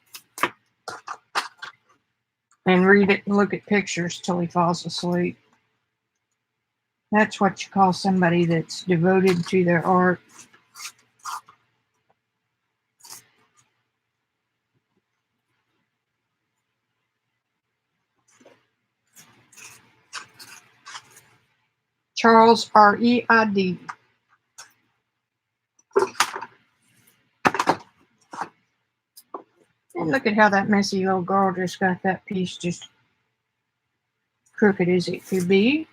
and read it and look at pictures till he falls asleep. That's what you call somebody that's devoted to their art. Charles R.E.I.D. And look at how that messy little girl just got that piece just crooked as it could be.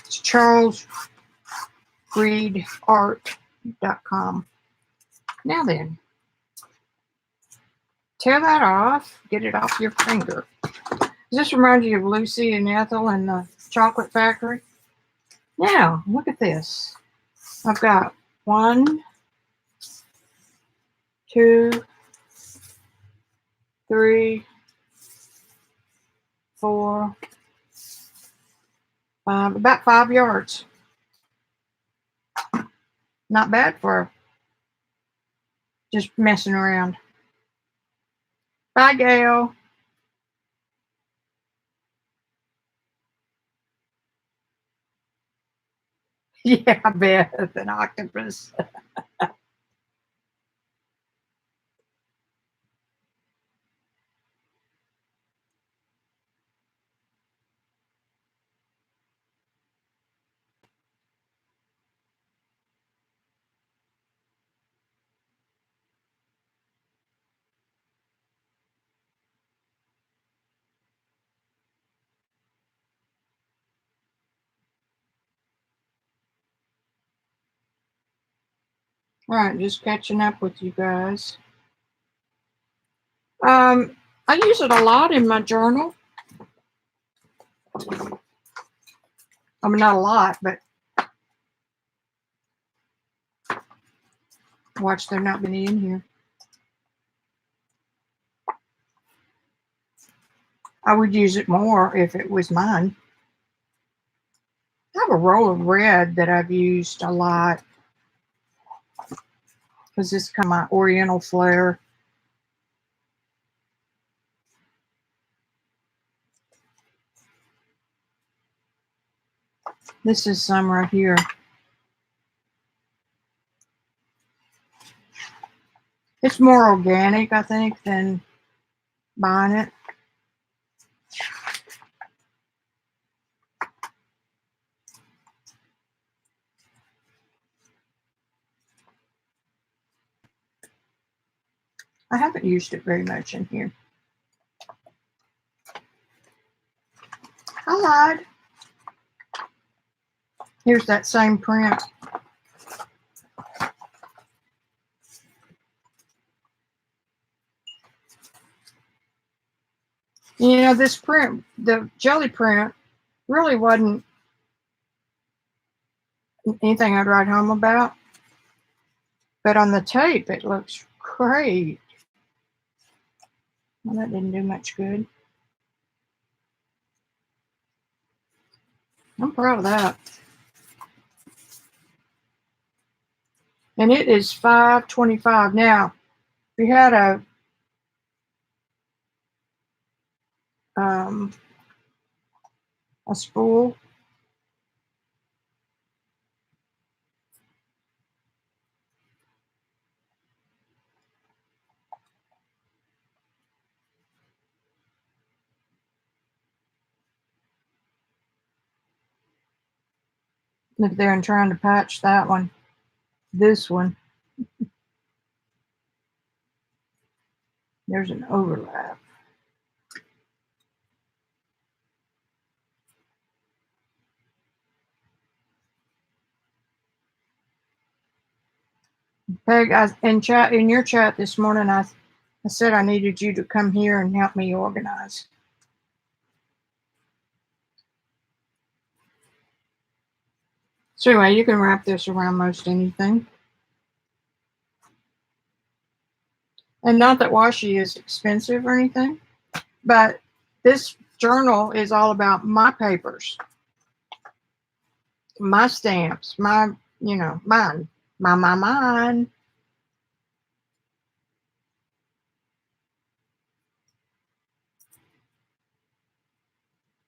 It's charlesreedart.com. Now then, tear that off, get it off your finger. Does this remind you of Lucy and Ethel and the Chocolate Factory? Now, look at this. I've got 1, 2, 3, 4, 5, about 5 yards. Not bad for just messing around. Bye, Gail. Yeah, I bet. An octopus. All right, just catching up with you guys. I use it a lot in my journal. I mean, not a lot, but watch there not many in here. I would use it more if it was mine. I have a roll of red that I've used a lot because this is kind of my oriental flair. This is some right here. It's more organic, I think, than buying it. I haven't used it very much in here. I lied. Here's that same print. You know, this print, the jelly print, really wasn't anything I'd write home about. But on the tape, it looks great. Well, that didn't do much good. I'm proud of that. And it is $5.25. Now, we had a spool. Look there and trying to patch that one. This one. There's an overlap. Peg, in your chat this morning, I said I needed you to come here and help me organize. So anyway, you can wrap this around most anything. And not that washi is expensive or anything, but this journal is all about my papers, my stamps, my, mine, mine.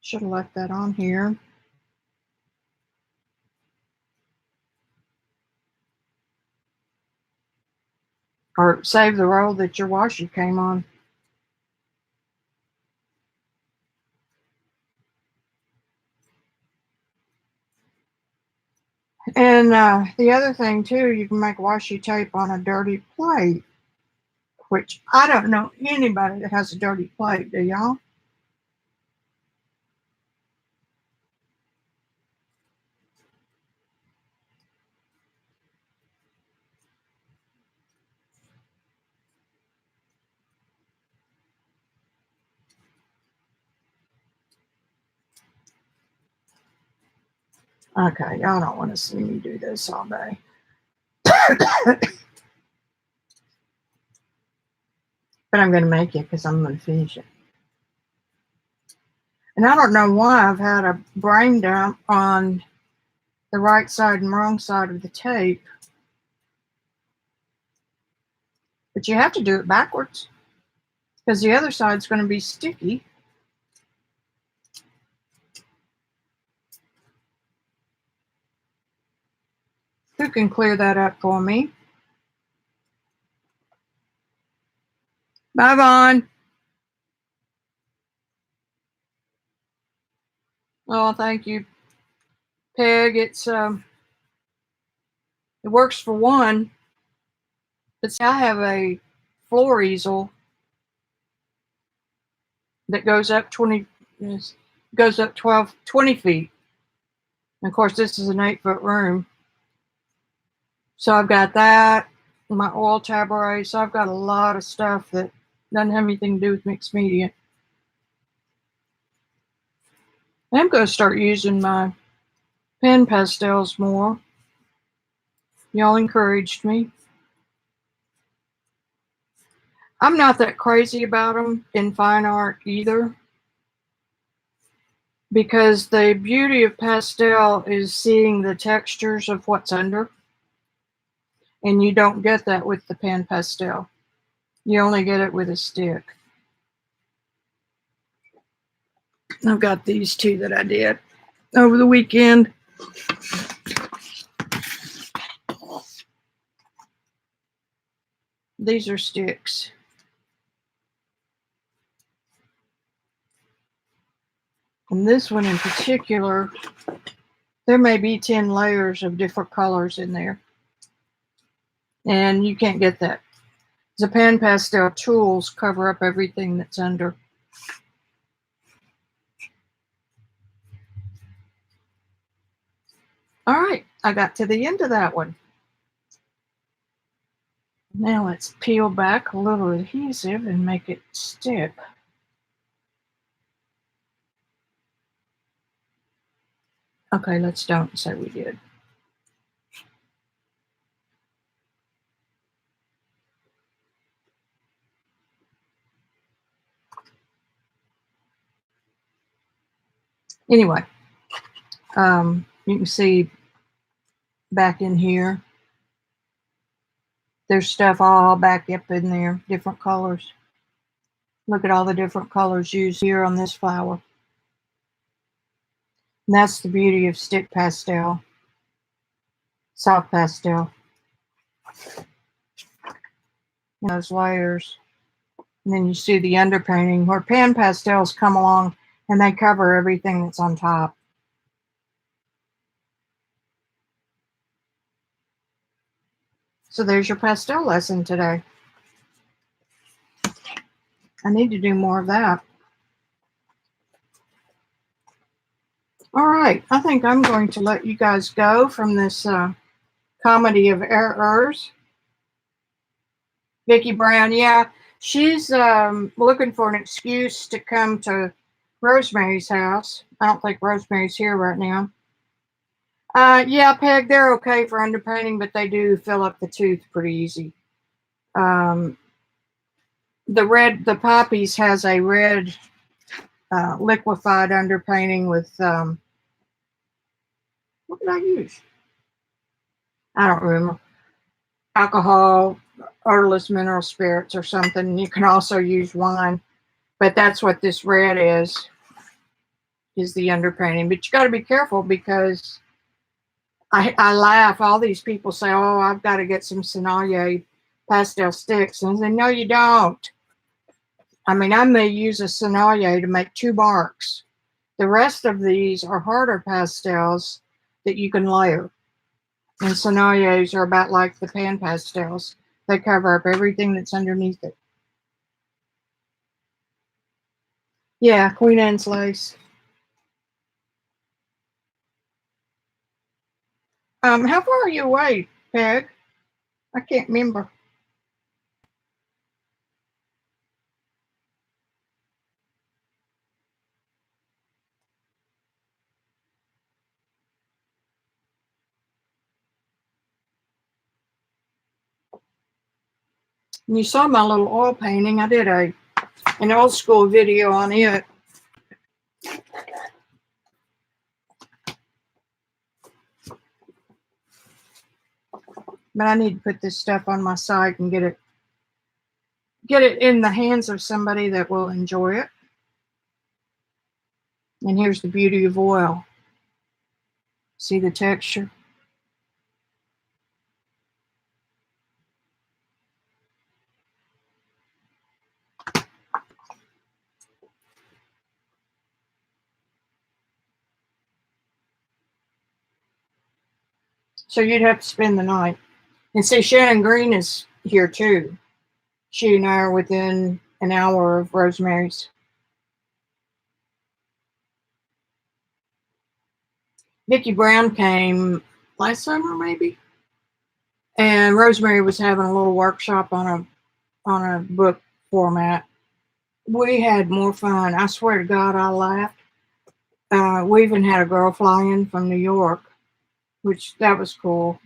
Should have left that on here. Or save the roll that your washi came on. And the other thing too, you can make washi tape on a dirty plate, which I don't know anybody that has a dirty plate, do y'all? Okay, y'all don't want to see me do this all day. But I'm going to make it because I'm going to finish it. And I don't know why I've had a brain dump on the right side and wrong side of the tape. But you have to do it backwards because the other side's going to be sticky. you can clear that up for me. Bye, Vaughn. Oh, thank you, Peg. It works for one, but see, I have a floor easel that goes up 20 feet. And of course, this is an 8-foot room. So I've got that, my oil taboret. So I've got a lot of stuff that doesn't have anything to do with mixed media. I'm going to start using my pen pastels more. Y'all encouraged me. I'm not that crazy about them in fine art either, because the beauty of pastel is seeing the textures of what's under, and you don't get that with the pen pastel. You only get it with a stick. I've got these two that I did over the weekend. These are sticks. And this one in particular, there may be 10 layers of different colors in there. And you can't get that. The pan pastel tools cover up everything that's under. All right, I got to the end of that one. Now let's peel back a little adhesive and make it stick. Okay, let's don't say we did. Anyway, you can see back in here, there's stuff all back up in there, different colors. Look at all the different colors used here on this flower. And that's the beauty of stick pastel, soft pastel. And those layers. And then you see the underpainting where pan pastels come along and they cover everything that's on top. So there's your pastel lesson today. I need to do more of that. All right, I think I'm going to let you guys go from this comedy of errors. Vicki Brown, yeah, she's looking for an excuse to come to Rosemary's house. I don't think Rosemary's here right now. Yeah, Peg, they're okay for underpainting, but they do fill up the tooth pretty easy. The poppies has a red liquefied underpainting with what did I use? I don't remember. Alcohol, odorless mineral spirits or something. You can also use wine, but that's what this red is the underpainting. But you got to be careful because I laugh. All these people say, oh, I've got to get some Sennelier pastel sticks. And I say, no, you don't. I mean, I may use a Sennelier to make 2 marks. The rest of these are harder pastels that you can layer. And Senneliers are about like the pan pastels. They cover up everything that's underneath it. Yeah, Queen Anne's lace. How far are you away, Peg? I can't remember. And you saw my little oil painting. I did an old school video on it. But I need to put this stuff on my site and get it in the hands of somebody that will enjoy it. And here's the beauty of oil. See the texture? So you'd have to spend the night. And see, Shannon Green is here too. She and I are within an hour of Rosemary's. Vicki Brown came last summer, maybe, and Rosemary was having a little workshop on a book format. We had more fun. I swear to God, I laughed. We even had a girl fly in from New York, which that was cool.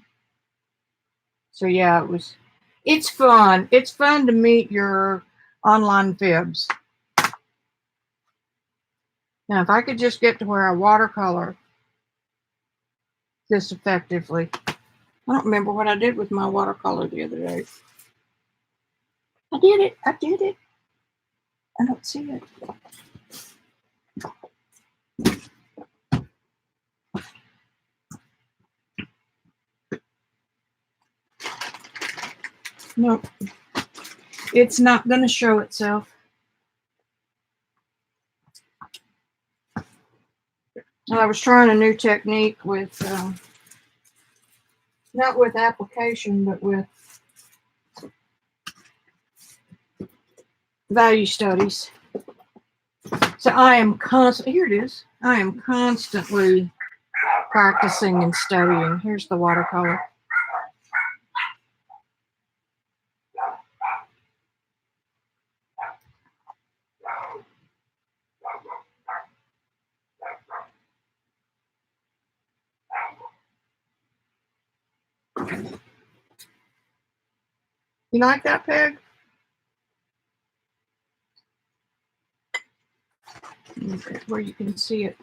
So yeah, it's fun. It's fun to meet your online fibs. Now, if I could just get to where I watercolor this effectively. I don't remember what I did with my watercolor the other day. I did it. I did it. I don't see it. Nope. It's not going to show itself. Well, I was trying a new technique with, not with application, but with value studies. So I am here it is. I am constantly practicing and studying. Here's the watercolor. You like that, Peg? Okay, where you can see it.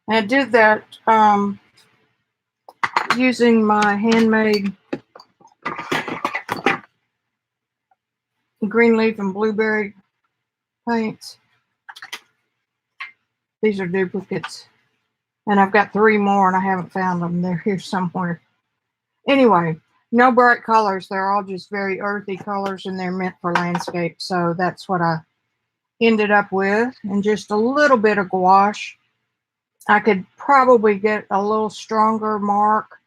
I did that using my handmade green leaf and blueberry paints. These are duplicates. And I've got 3 more and I haven't found them. They're here somewhere. Anyway, no bright colors. They're all just very earthy colors and they're meant for landscape. So that's what I ended up with. And just a little bit of gouache. I could probably get a little stronger mark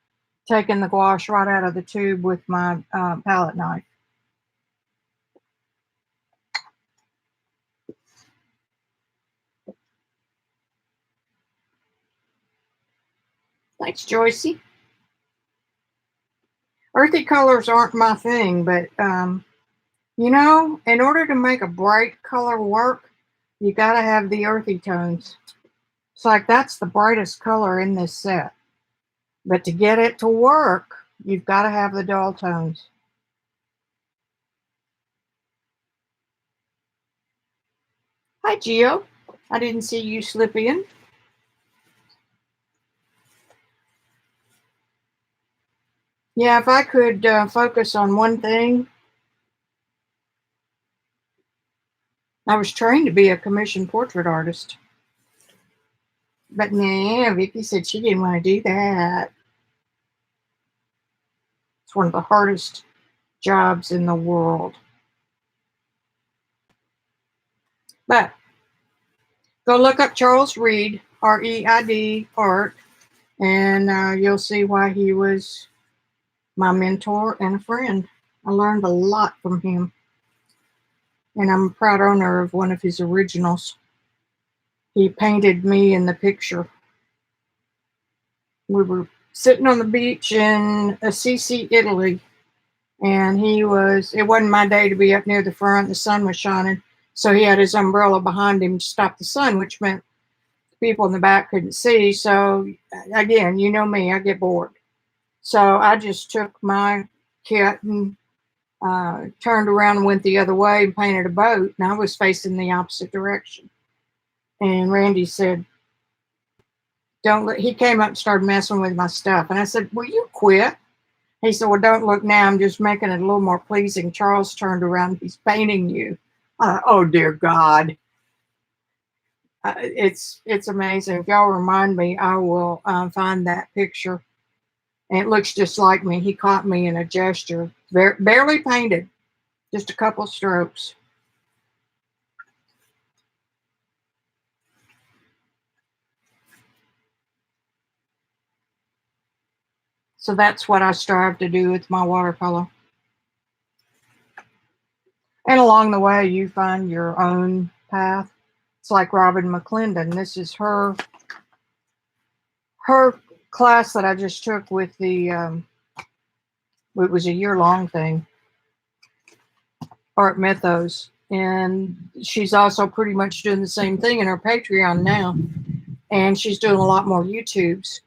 taking the gouache right out of the tube with my palette knife. Thanks, Joycey. Earthy colors aren't my thing, but you know, in order to make a bright color work, you got to have the earthy tones. It's like that's the brightest color in this set. But to get it to work, you've got to have the dull tones. Hi, Gio. I didn't see you slip in. Yeah, if I could focus on one thing. I was trained to be a commissioned portrait artist. But nah, Vicki said she didn't want to do that. It's one of the hardest jobs in the world. But go look up Charles Reid, R-E-I-D, art, and you'll see why he was my mentor and a friend. I learned a lot from him. And I'm a proud owner of one of his originals. He painted me in the picture. We were sitting on the beach in Assisi, Italy, and it wasn't my day to be up near the front. The sun was shining, so he had his umbrella behind him to stop the sun, which meant people in the back couldn't see. So again, you know me, I get bored. So I just took my kit and turned around and went the other way and painted a boat, and I was facing the opposite direction. And Randy said, he came up and started messing with my stuff. And I said, will you quit? He said, well, don't look now. I'm just making it a little more pleasing. Charles turned around. He's painting you. Oh, dear God. It's amazing. If y'all remind me, I will find that picture And it looks just like me. He caught me in a gesture. Barely painted. Just a couple strokes. So that's what I strive to do with my watercolor. And along the way, you find your own path. It's like Robin McClendon. This is her class that I just took with the, it was a year-long thing, Art Mythos. And she's also pretty much doing the same thing in her Patreon now. And she's doing a lot more YouTubes.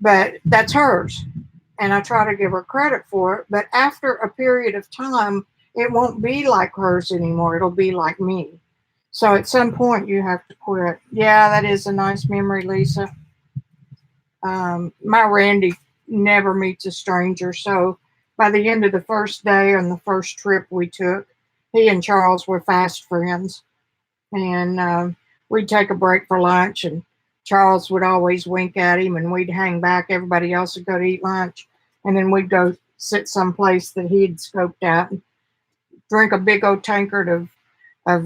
But that's hers. And I try to give her credit for it. But after a period of time, it won't be like hers anymore. It'll be like me. So at some point, you have to quit. Yeah, that is a nice memory, Lisa. My Randy never meets a stranger. So by the end of the first day on the first trip we took, he and Charles were fast friends. And we'd take a break for lunch, and Charles would always wink at him, and we'd hang back. Everybody else would go to eat lunch, and then we'd go sit someplace that he'd scoped out and drink a big old tankard of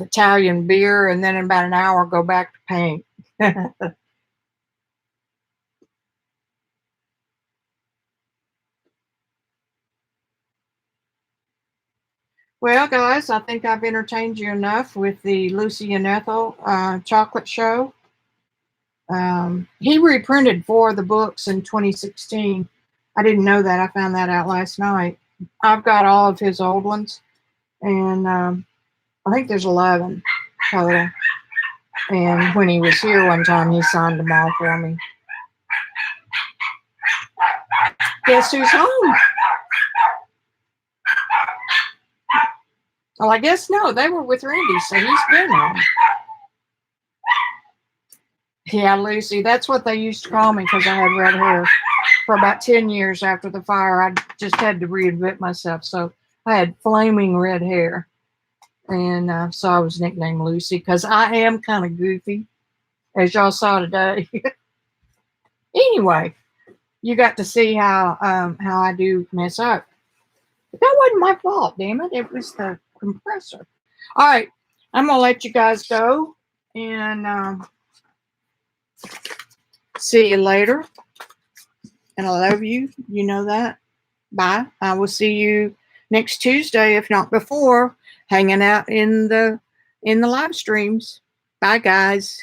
Italian beer, and then in about an hour go back to paint. Well, guys, I think I've entertained you enough with the Lucy and Ethel chocolate show. He reprinted 4 of the books in 2016. I didn't know that. I found that out last night. I've got all of his old ones, and I think there's 11 total. And when he was here one time, he signed them all for me. Guess who's home? Well, I guess no. They were with Randy, so he's been home. Yeah, Lucy, that's what they used to call me because I had red hair. For about 10 years after the fire, I just had to reinvent myself. So I had flaming red hair. And so I was nicknamed Lucy because I am kind of goofy, as y'all saw today. Anyway, you got to see how I do mess up. But that wasn't my fault, damn it. It was the compressor. All right, I'm going to let you guys go. And see you later. And I love you. You know that. Bye. I will see you next Tuesday, if not before, hanging out in the live streams. Bye, guys.